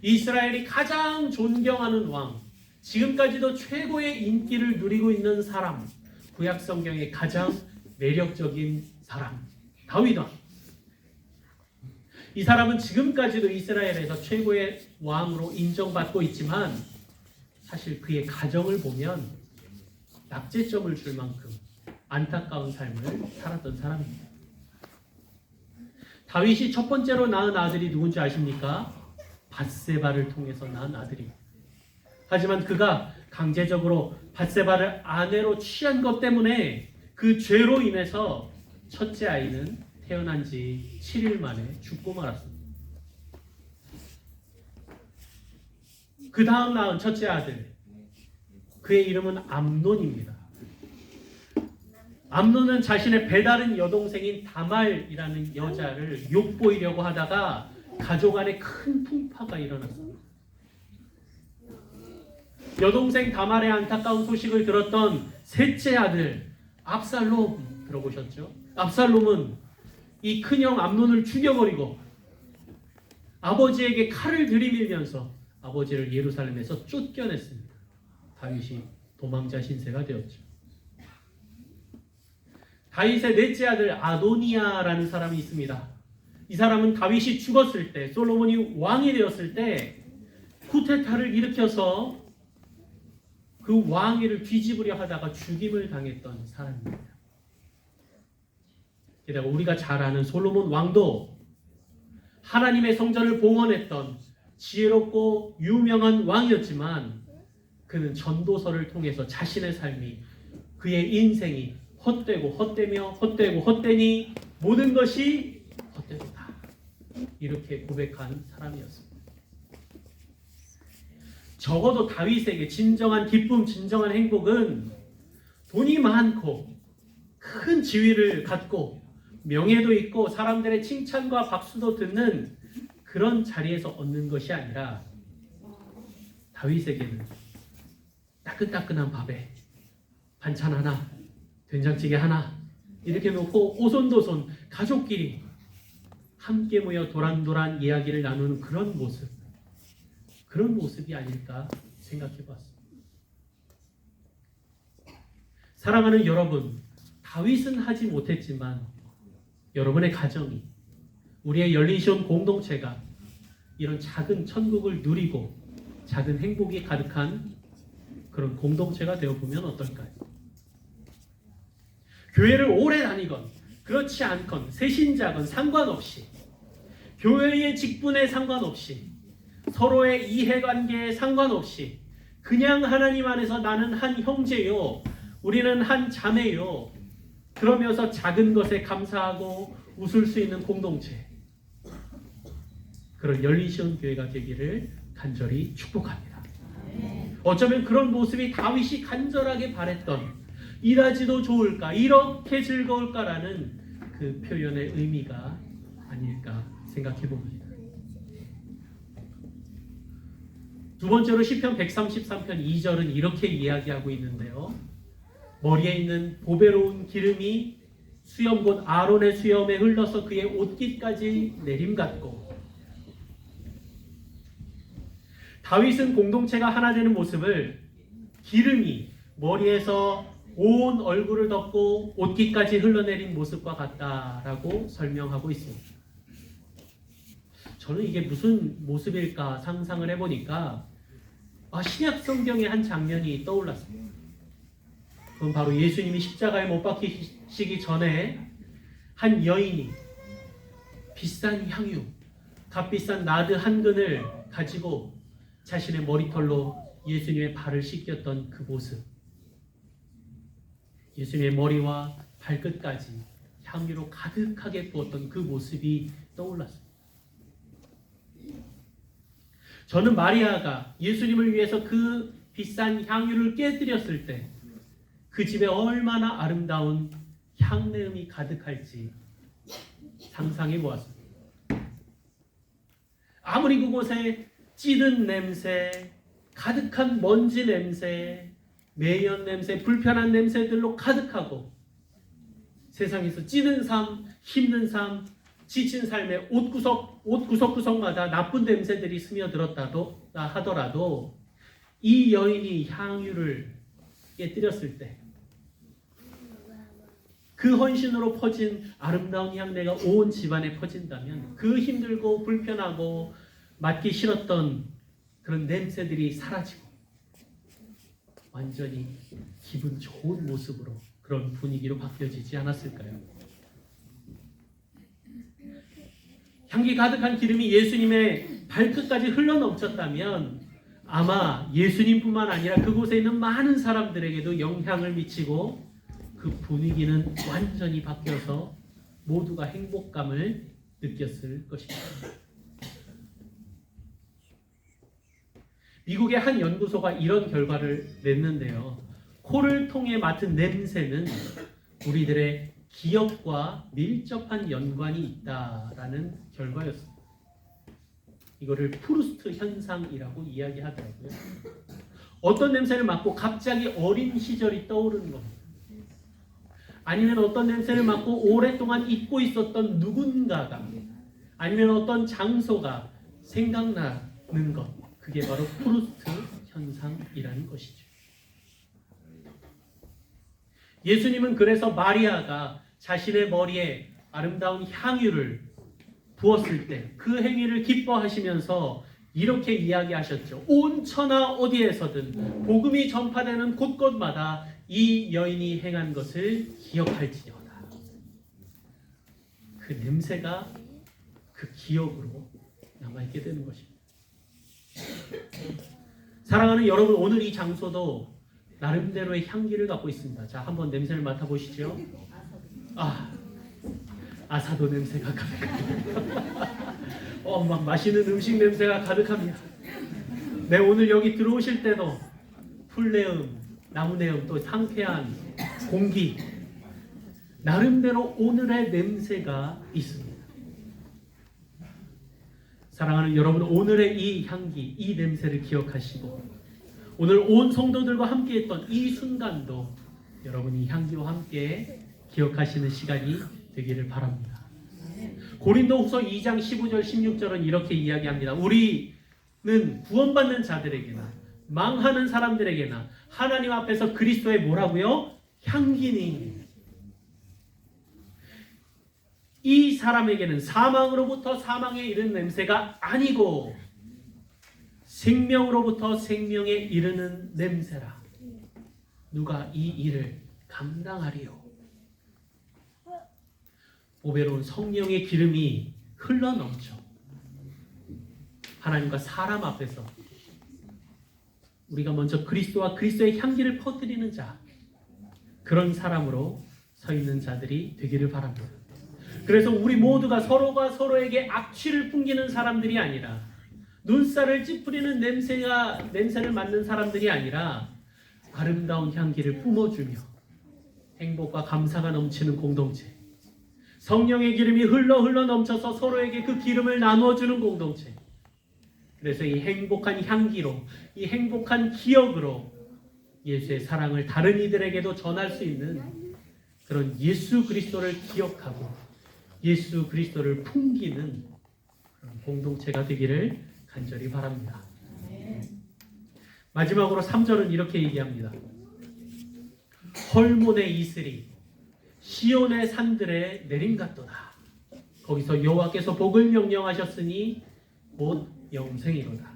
이스라엘이 가장 존경하는 왕, 지금까지도 최고의 인기를 누리고 있는 사람, 구약 성경의 가장 매력적인 사람, 다윗 왕. 이 사람은 지금까지도 이스라엘에서 최고의 왕으로 인정받고 있지만 사실 그의 가정을 보면 낙제점을 줄 만큼 안타까운 삶을 살았던 사람입니다. 다윗이 첫 번째로 낳은 아들이 누군지 아십니까? 밧세바를 통해서 낳은 아들입니다. 하지만 그가 강제적으로 밧세바를 아내로 취한 것 때문에 그 죄로 인해서 첫째 아이는 태어난 지 7일 만에 죽고 말았습니다. 그 다음 낳은 첫째 아들, 그의 이름은 암논입니다. 암논은 자신의 배다른 여동생인 다말이라는 여자를 욕보이려고 하다가 가족 안에 큰 풍파가 일어났습니다. 여동생 다말의 안타까운 소식을 들었던 셋째 아들 압살롬 들어보셨죠? 압살롬은 이 큰형 암논을 죽여버리고 아버지에게 칼을 들이밀면서 아버지를 예루살렘에서 쫓겨냈습니다. 다윗이 도망자 신세가 되었죠. 다윗의 넷째 아들 아도니아라는 사람이 있습니다. 이 사람은 다윗이 죽었을 때, 솔로몬이 왕이 되었을 때 쿠데타를 일으켜서 그 왕위를 뒤집으려 하다가 죽임을 당했던 사람입니다. 게다가 우리가 잘 아는 솔로몬 왕도 하나님의 성전을 봉헌했던 지혜롭고 유명한 왕이었지만 그는 전도서를 통해서 자신의 삶이, 그의 인생이 헛되고 헛되며 헛되고 헛되니 모든 것이 헛되도다, 이렇게 고백한 사람이었습니다. 적어도 다윗에게 진정한 기쁨, 진정한 행복은 돈이 많고 큰 지위를 갖고 명예도 있고 사람들의 칭찬과 박수도 듣는 그런 자리에서 얻는 것이 아니라 다윗에게는 따끈따끈한 밥에 반찬 하나, 된장찌개 하나 이렇게 놓고 오손도손 가족끼리 함께 모여 도란도란 이야기를 나누는 그런 모습이 아닐까 생각해 봤습니다. 사랑하는 여러분, 다윗은 하지 못했지만 여러분의 가정이, 우리의 열린 시온 공동체가 이런 작은 천국을 누리고 작은 행복이 가득한 그런 공동체가 되어보면 어떨까요? 교회를 오래 다니건 그렇지 않건 새신자건 상관없이, 교회의 직분에 상관없이, 서로의 이해관계에 상관없이 그냥 하나님 안에서 나는 한 형제요, 우리는 한 자매요, 그러면서 작은 것에 감사하고 웃을 수 있는 공동체, 그런 열린 시온 교회가 되기를 간절히 축복합니다. 어쩌면 그런 모습이 다윗이 간절하게 바랬던, 이라지도 좋을까, 이렇게 즐거울까라는 그 표현의 의미가 아닐까 생각해 봅니다. 두 번째로 시편 133편 2절은 이렇게 이야기하고 있는데요. 머리에 있는 보배로운 기름이 수염 곧 아론의 수염에 흘러서 그의 옷깃까지 내림같고, 다윗은 공동체가 하나 되는 모습을 기름이 머리에서 온 얼굴을 덮고 옷깃까지 흘러내린 모습과 같다라고 설명하고 있습니다. 저는 이게 무슨 모습일까 상상을 해보니까 신약 성경의 한 장면이 떠올랐습니다. 그건 바로 예수님이 십자가에 못 박히시기 전에 한 여인이 비싼 향유, 값비싼 나드 한 근을 가지고 자신의 머리털로 예수님의 발을 씻겼던 그 모습, 예수님의 머리와 발끝까지 향유로 가득하게 부었던 그 모습이 떠올랐습니다. 저는 마리아가 예수님을 위해서 그 비싼 향유를 깨뜨렸을 때 그 집에 얼마나 아름다운 향내음이 가득할지 상상해 보았습니다. 아무리 그곳에 찌든 냄새, 가득한 먼지 냄새, 매연 냄새, 불편한 냄새들로 가득하고 세상에서 찌든 삶, 힘든 삶, 지친 삶의 옷 구석구석마다 나쁜 냄새들이 스며들었다도 하더라도 이 여인이 향유를 깨뜨렸을 때 그 헌신으로 퍼진 아름다운 향내가 온 집안에 퍼진다면 그 힘들고 불편하고 맡기 싫었던 그런 냄새들이 사라지고 완전히 기분 좋은 모습으로 그런 분위기로 바뀌어지지 않았을까요? 향기 가득한 기름이 예수님의 발끝까지 흘러넘쳤다면 아마 예수님뿐만 아니라 그곳에 있는 많은 사람들에게도 영향을 미치고 그 분위기는 완전히 바뀌어서 모두가 행복감을 느꼈을 것입니다. 미국의 한 연구소가 이런 결과를 냈는데요. 코를 통해 맡은 냄새는 우리들의 기억과 밀접한 연관이 있다라는 결과였습니다. 이거를 프루스트 현상이라고 이야기하더라고요. 어떤 냄새를 맡고 갑자기 어린 시절이 떠오르는 겁니다. 아니면 어떤 냄새를 맡고 오랫동안 잊고 있었던 누군가가, 아니면 어떤 장소가 생각나는 것, 그게 바로 프루스트 현상이라는 것이죠. 예수님은 그래서 마리아가 자신의 머리에 아름다운 향유를 부었을 때 그 행위를 기뻐하시면서 이렇게 이야기하셨죠. 온 천하 어디에서든 복음이 전파되는 곳곳마다 이 여인이 행한 것을 기억할지어다. 그 냄새가 그 기억으로 남아있게 되는 것입니다. 사랑하는 여러분, 오늘 이 장소도 나름대로의 향기를 갖고 있습니다. 자, 한번 냄새를 맡아보시죠. 아사도 냄새가 가득합니다. 막 맛있는 음식 냄새가 가득합니다. 네, 오늘 여기 들어오실 때도 풀내음, 나무내음, 또 상쾌한 공기, 나름대로 오늘의 냄새가 있습니다. 사랑하는 여러분, 오늘의 이 향기, 이 냄새를 기억하시고 오늘 온 성도들과 함께했던 이 순간도 여러분이 향기와 함께 기억하시는 시간이 되기를 바랍니다. 고린도후서 2장 15절 16절은 이렇게 이야기합니다. 우리는 구원받는 자들에게나 망하는 사람들에게나 하나님 앞에서 그리스도의 뭐라고요? 향기니. 이 사람에게는 사망으로부터 사망에 이르는 냄새가 아니고 생명으로부터 생명에 이르는 냄새라. 누가 이 일을 감당하리요? 보배로운 성령의 기름이 흘러넘쳐 하나님과 사람 앞에서 우리가 먼저 그리스도와 그리스도의 향기를 퍼뜨리는 자, 그런 사람으로 서 있는 자들이 되기를 바랍니다. 그래서 우리 모두가 서로가 서로에게 악취를 풍기는 사람들이 아니라 눈살을 찌푸리는 냄새를 맡는 사람들이 아니라 아름다운 향기를 뿜어주며 행복과 감사가 넘치는 공동체, 성령의 기름이 흘러 넘쳐서 서로에게 그 기름을 나누어주는 공동체. 그래서 이 행복한 향기로, 이 행복한 기억으로 예수의 사랑을 다른 이들에게도 전할 수 있는 그런 예수 그리스도를 기억하고 예수 그리스도를 풍기는 그런 공동체가 되기를 간절히 바랍니다. 마지막으로 3절은 이렇게 얘기합니다. 헐몬의 이슬이 시온의 산들에 내린갔도다. 거기서 여호와께서 복을 명령하셨으니 곧 영생이로다.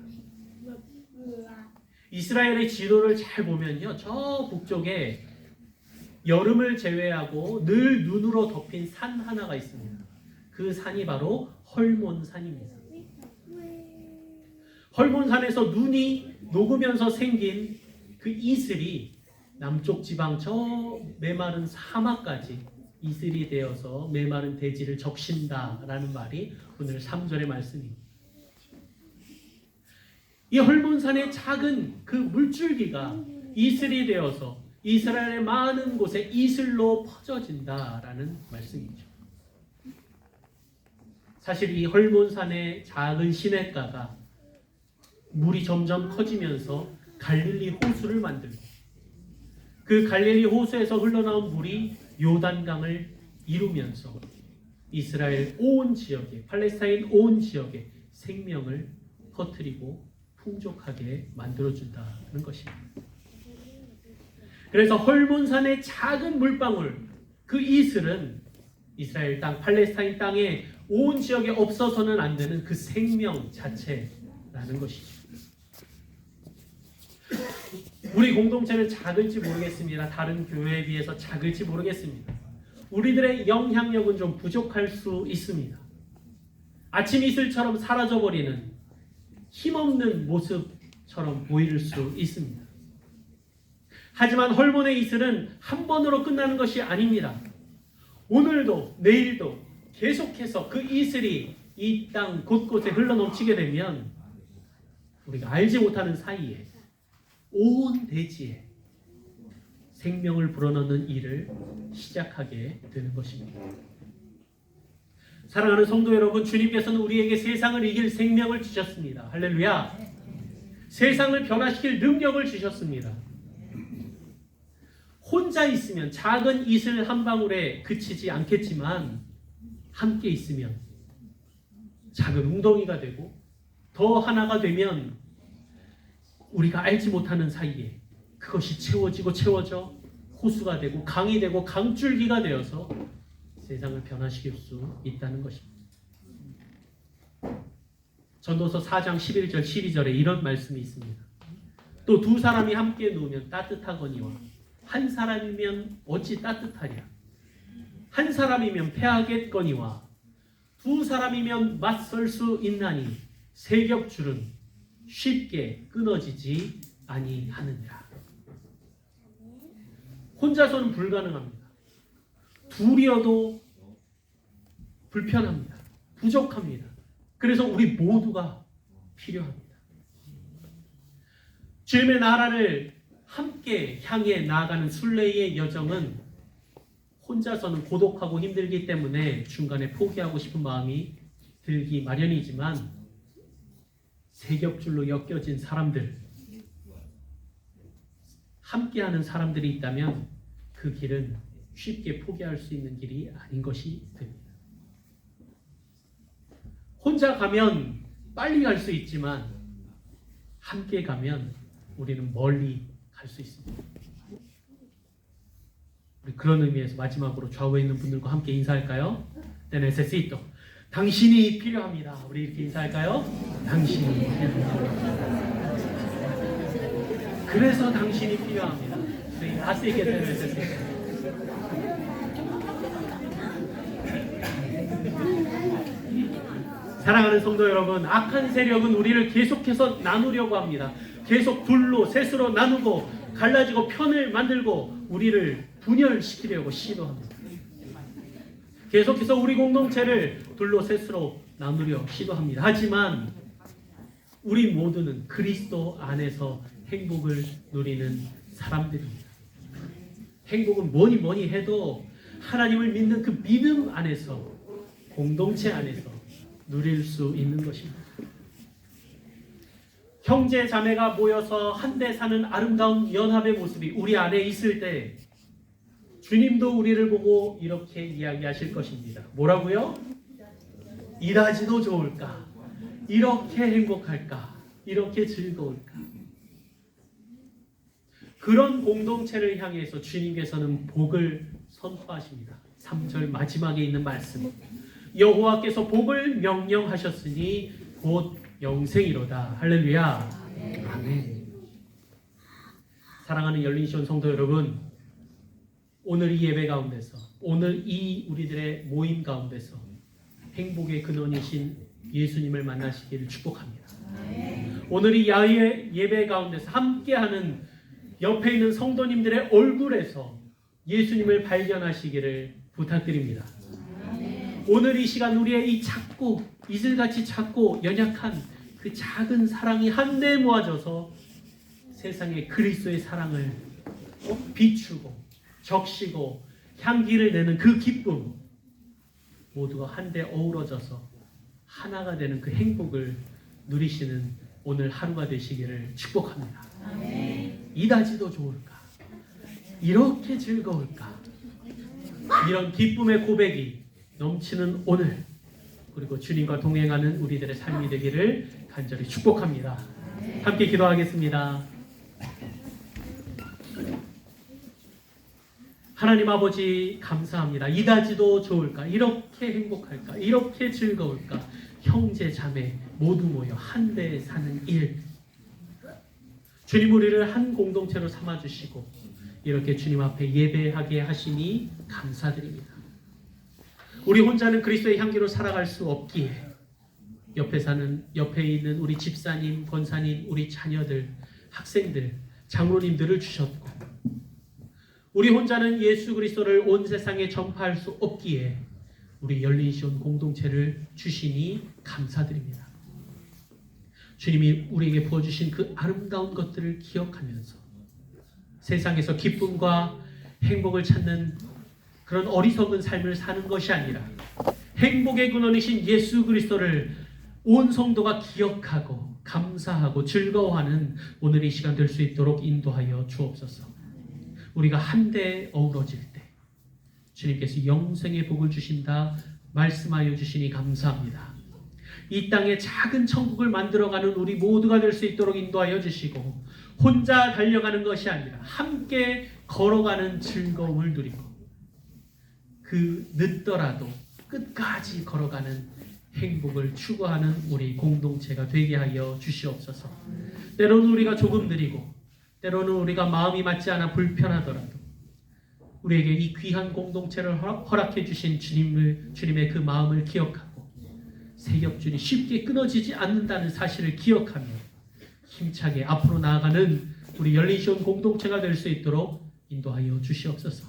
이스라엘의 지도를 잘 보면요, 저 북쪽에 여름을 제외하고 늘 눈으로 덮인 산 하나가 있습니다. 그 산이 바로 헐몬산입니다. 헐몬산에서 눈이 녹으면서 생긴 그 이슬이 남쪽 지방 저 메마른 사막까지 이슬이 되어서 메마른 대지를 적신다라는 말이 오늘 3절의 말씀입니다. 이 헐몬산의 작은 그 물줄기가 이슬이 되어서 이스라엘의 많은 곳에 이슬로 퍼져진다라는 말씀이죠. 사실 이 헐몬산의 작은 시냇가가 물이 점점 커지면서 갈릴리 호수를 만들고 그 갈릴리 호수에서 흘러나온 물이 요단강을 이루면서 이스라엘 온 지역에, 팔레스타인 온 지역에 생명을 퍼뜨리고 풍족하게 만들어준다는 것입니다. 그래서 헐몬산의 작은 물방울, 그 이슬은 이스라엘 땅, 팔레스타인 땅의 온 지역에 없어서는 안 되는 그 생명 자체라는 것이죠. 우리 공동체는 작을지 모르겠습니다. 다른 교회에 비해서 작을지 모르겠습니다. 우리들의 영향력은 좀 부족할 수 있습니다. 아침 이슬처럼 사라져버리는 힘없는 모습처럼 보일 수 있습니다. 하지만 헐몬의 이슬은 한 번으로 끝나는 것이 아닙니다. 오늘도 내일도 계속해서 그 이슬이 이 땅 곳곳에 흘러넘치게 되면 우리가 알지 못하는 사이에 온 대지에 생명을 불어넣는 일을 시작하게 되는 것입니다. 사랑하는 성도 여러분, 주님께서는 우리에게 세상을 이길 생명을 주셨습니다. 할렐루야. 세상을 변화시킬 능력을 주셨습니다. 혼자 있으면 작은 이슬 한 방울에 그치지 않겠지만 함께 있으면 작은 웅덩이가 되고 더 하나가 되면 우리가 알지 못하는 사이에 그것이 채워져 호수가 되고 강이 되고 강줄기가 되어서 세상을 변화시킬 수 있다는 것입니다. 전도서 4장 11절 12절에 이런 말씀이 있습니다. 또 두 사람이 함께 누우면 따뜻하거니와 한 사람이면 어찌 따뜻하랴. 한 사람이면 패하겠거니와 두 사람이면 맞설 수 있나니 세겹줄은 쉽게 끊어지지 아니하느니라. 혼자서는 불가능합니다. 둘이어도 불편합니다. 부족합니다. 그래서 우리 모두가 필요합니다. 주님의 나라를 함께 향해 나아가는 순례의 여정은 혼자서는 고독하고 힘들기 때문에 중간에 포기하고 싶은 마음이 들기 마련이지만 세겹줄로 엮여진 사람들, 함께하는 사람들이 있다면 그 길은 쉽게 포기할 수 있는 길이 아닌 것이 됩니다. 혼자 가면 빨리 갈 수 있지만 함께 가면 우리는 멀리 갈 수 있습니다. 우리 그런 의미에서 마지막으로 좌우에 있는 분들과 함께 인사할까요? 네, necesito. 당신이 필요합니다. 우리 이렇게 인사할까요? 당신이 필요합니다. 그래서 당신이 필요합니다. 네, así que te necesito. 사랑하는 성도 여러분, 악한 세력은 우리를 계속해서 나누려고 합니다. 계속 둘로 셋으로 나누고 갈라지고 편을 만들고 우리를 분열시키려고 시도합니다. 계속해서 우리 공동체를 둘로 셋으로 나누려 시도합니다. 하지만 우리 모두는 그리스도 안에서 행복을 누리는 사람들입니다. 행복은 뭐니 해도 하나님을 믿는 그 믿음 안에서, 공동체 안에서 누릴 수 있는 것입니다. 형제 자매가 모여서 한데 사는 아름다운 연합의 모습이 우리 안에 있을 때 주님도 우리를 보고 이렇게 이야기하실 것입니다. 뭐라고요? 이다지도 좋을까? 이렇게 행복할까? 이렇게 즐거울까? 그런 공동체를 향해서 주님께서는 복을 선포하십니다. 3절 마지막에 있는 말씀. 여호와께서 복을 명령하셨으니 곧 영생이로다. 할렐루야. 아멘. 사랑하는 열린시온 성도 여러분, 오늘 이 예배 가운데서, 오늘 이 우리들의 모임 가운데서 행복의 근원이신 예수님을 만나시기를 축복합니다. 오늘 이 야외 예배 가운데서 함께하는 옆에 있는 성도님들의 얼굴에서 예수님을 발견하시기를 부탁드립니다. 오늘 이 시간 우리의 이 작고 이슬같이 작고 연약한 그 작은 사랑이 한데 모아져서 세상에 그리스도의 사랑을 비추고 적시고 향기를 내는 그 기쁨, 모두가 한데 어우러져서 하나가 되는 그 행복을 누리시는 오늘 하루가 되시기를 축복합니다. 이다지도 좋을까? 이렇게 즐거울까? 이런 기쁨의 고백이 넘치는 오늘, 그리고 주님과 동행하는 우리들의 삶이 되기를 간절히 축복합니다. 함께 기도하겠습니다. 하나님 아버지 감사합니다. 이다지도 좋을까? 이렇게 행복할까? 이렇게 즐거울까? 형제 자매 모두 모여 한데 사는 일, 주님 우리를 한 공동체로 삼아주시고 이렇게 주님 앞에 예배하게 하시니 감사드립니다. 우리 혼자는 그리스도의 향기로 살아갈 수 없기에 옆에 있는 우리 집사님, 권사님, 우리 자녀들, 학생들, 장로님들을 주셨고, 우리 혼자는 예수 그리스도를 온 세상에 전파할 수 없기에 우리 열린시온 공동체를 주시니 감사드립니다. 주님이 우리에게 부어주신 그 아름다운 것들을 기억하면서 세상에서 기쁨과 행복을 찾는 그런 어리석은 삶을 사는 것이 아니라 행복의 근원이신 예수 그리스도를 온 성도가 기억하고 감사하고 즐거워하는 오늘 이 시간 될 수 있도록 인도하여 주옵소서. 우리가 한데 어우러질 때 주님께서 영생의 복을 주신다 말씀하여 주시니 감사합니다. 이 땅에 작은 천국을 만들어가는 우리 모두가 될 수 있도록 인도하여 주시고, 혼자 달려가는 것이 아니라 함께 걸어가는 즐거움을 누리고 그 늦더라도 끝까지 걸어가는 행복을 추구하는 우리 공동체가 되게 하여 주시옵소서. 때로는 우리가 조금 느리고 때로는 우리가 마음이 맞지 않아 불편하더라도 우리에게 이 귀한 공동체를 허락해 주신 주님의 그 마음을 기억하고 세겹줄이 쉽게 끊어지지 않는다는 사실을 기억하며 힘차게 앞으로 나아가는 우리 열린시온 공동체가 될 수 있도록 인도하여 주시옵소서.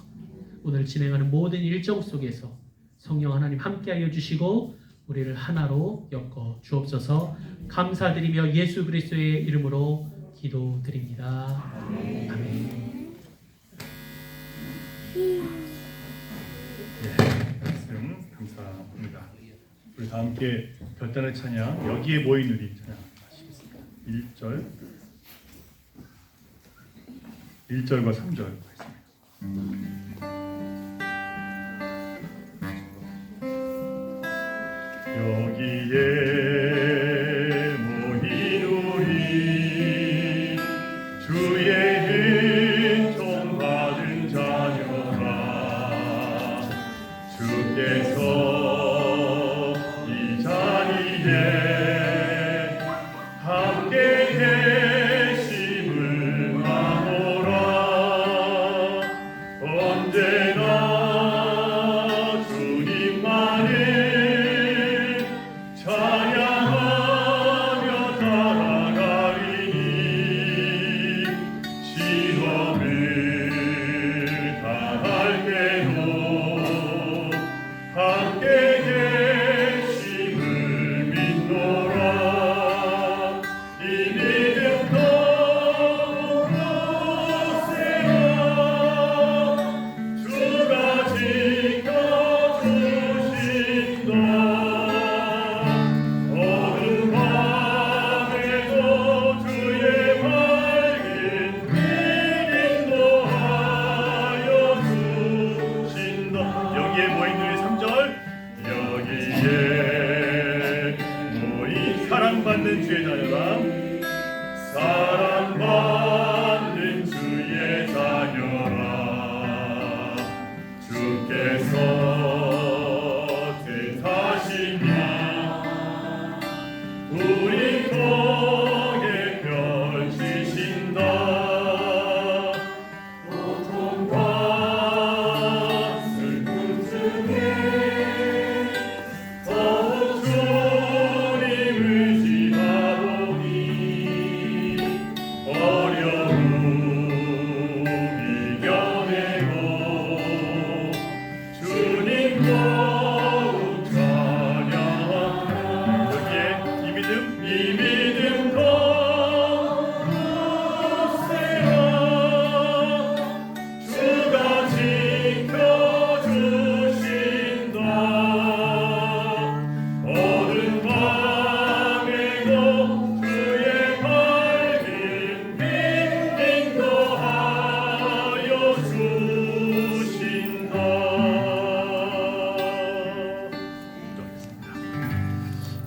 오늘 진행하는 모든 일정 속에서 성령 하나님 함께하여 주시고 우리를 하나로 엮어 주옵소서. 감사드리며 예수 그리스도의 이름으로 기도드립니다. 아멘.
말씀 감사합니다. 우리 다 함께 결단의 찬양 여기에 모인 우리 찬양하시겠습니다. 1절과 3절 말씀입니다. 여기에 모인 우리 주의 은총 받은 자녀라 주께서 이 자리에 함께 계심을 아노라 언제나 주님만을 찬양하며 살아가리니 시험을 당할 때도 함께 계심을 믿노라 이 믿음도 굳세어 주가 지켜주신다 어두운 밤에도 주의 밝은 빛 인도하여 주신다 여기에 모인 우리 3절 여기에 모인 사랑받는 주의 자녀라 사랑받는 주의 자녀라 주께서 뜻하시니 우리 통에 펼치신다 고통과 슬픔 중에 더욱 주님 의지하오니 어려움 이겨내고 주님 더욱 찬양하라 여기에 이 믿음 더 굳세어 주가 지켜주신다 어두운 밤에도 주의 밝은 빛 인도하여 주신다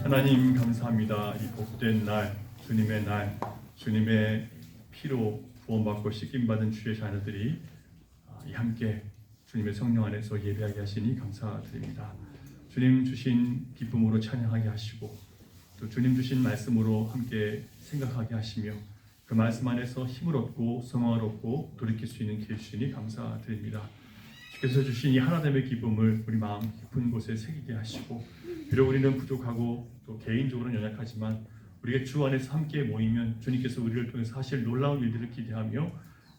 하나님 감사합니다. 이 복된 날 주님의 날 주님의 피로 구원받고 씻김받은 주의 자녀들이 이 함께 주님의 성령 안에서 예배하게 하시니 감사드립니다. 주님 주신 기쁨으로 찬양하게 하시고 또 주님 주신 말씀으로 함께 생각하게 하시며 그 말씀 안에서 힘을 얻고 소망을 얻고 돌이킬 수 있는 길 주시니 감사드립니다. 주께서 주신 이 하나됨의 기쁨을 우리 마음 깊은 곳에 새기게 하시고 비록 우리는 부족하고 또 개인적으로는 연약하지만 우리가 주 안에서 함께 모이면 주님께서 우리를 통해서 하실 놀라운 일들을 기대하며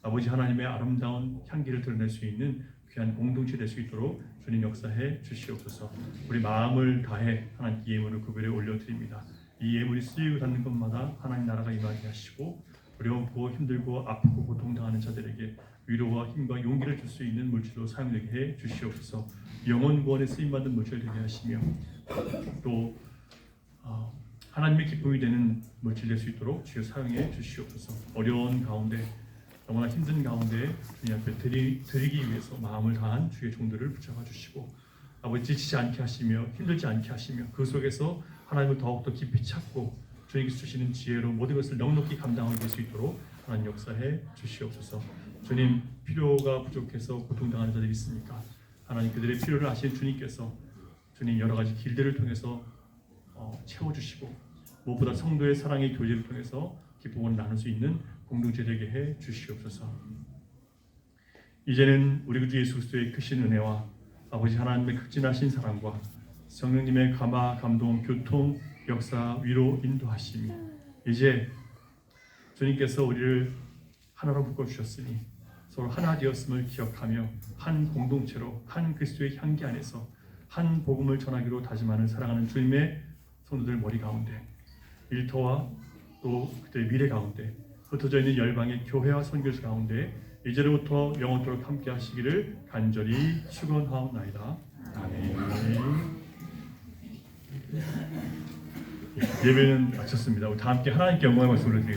아버지 하나님의 아름다운 향기를 드러낼 수 있는 귀한 공동체 될 수 있도록 주님 역사해 주시옵소서. 우리 마음을 다해 하나님께 예물을 구별해 올려드립니다. 이 예물이 쓰이고 닿는 것마다 하나님 나라가 임하게 하시고 어려웠고 힘들고 아프고 고통당하는 자들에게 위로와 힘과 용기를 줄 수 있는 물질로 사용되게 해 주시옵소서. 영혼 구원에 쓰임받는 물질 되게 하시며 또 하나님의 기쁨이 되는 물질 될 수 있도록 주여 사용해 주시옵소서. 어려운 가운데 너무나 힘든 가운데 주님 앞에 드리기 위해서 마음을 다한 주의 종들을 붙잡아 주시고 아버지 지치지 않게 하시며 힘들지 않게 하시며 그 속에서 하나님을 더욱더 깊이 찾고 주님께서 주시는 지혜로 모든 것을 넉넉히 감당하게 될 수 있도록 하나님 역사해 주시옵소서. 주님 필요가 부족해서 고통당하는 자들이 있습니까? 하나님 그들의 필요를 아시는 주님께서 주님 여러 가지 길들을 통해서 채워주시고 무엇보다 성도의 사랑의 교제를 통해서 기쁨을 나눌 수 있는 공동체 되게 해 주시옵소서. 이제는 우리 주 예수 그리스도의 크신 은혜와 아버지 하나님의 극진하신 사랑과 성령님의 감화, 감동, 교통, 역사, 위로, 인도하심이 이제 주님께서 우리를 하나로 묶어주셨으니 서로 하나 되었음을 기억하며 한 공동체로 한 그리스도의 향기 안에서 한 복음을 전하기로 다짐하는 사랑하는 주님의 성도들 머리 가운데 일터와 또 그들의 미래 가운데 흩어져 있는 열방의 교회와 선교사 가운데 이제로부터 영원토록 함께 하시기를 간절히 축원하옵나이다. 아멘. 예배는 마쳤습니다. 우리 다 함께 하나님께 영광의 말씀을 드리겠습니다.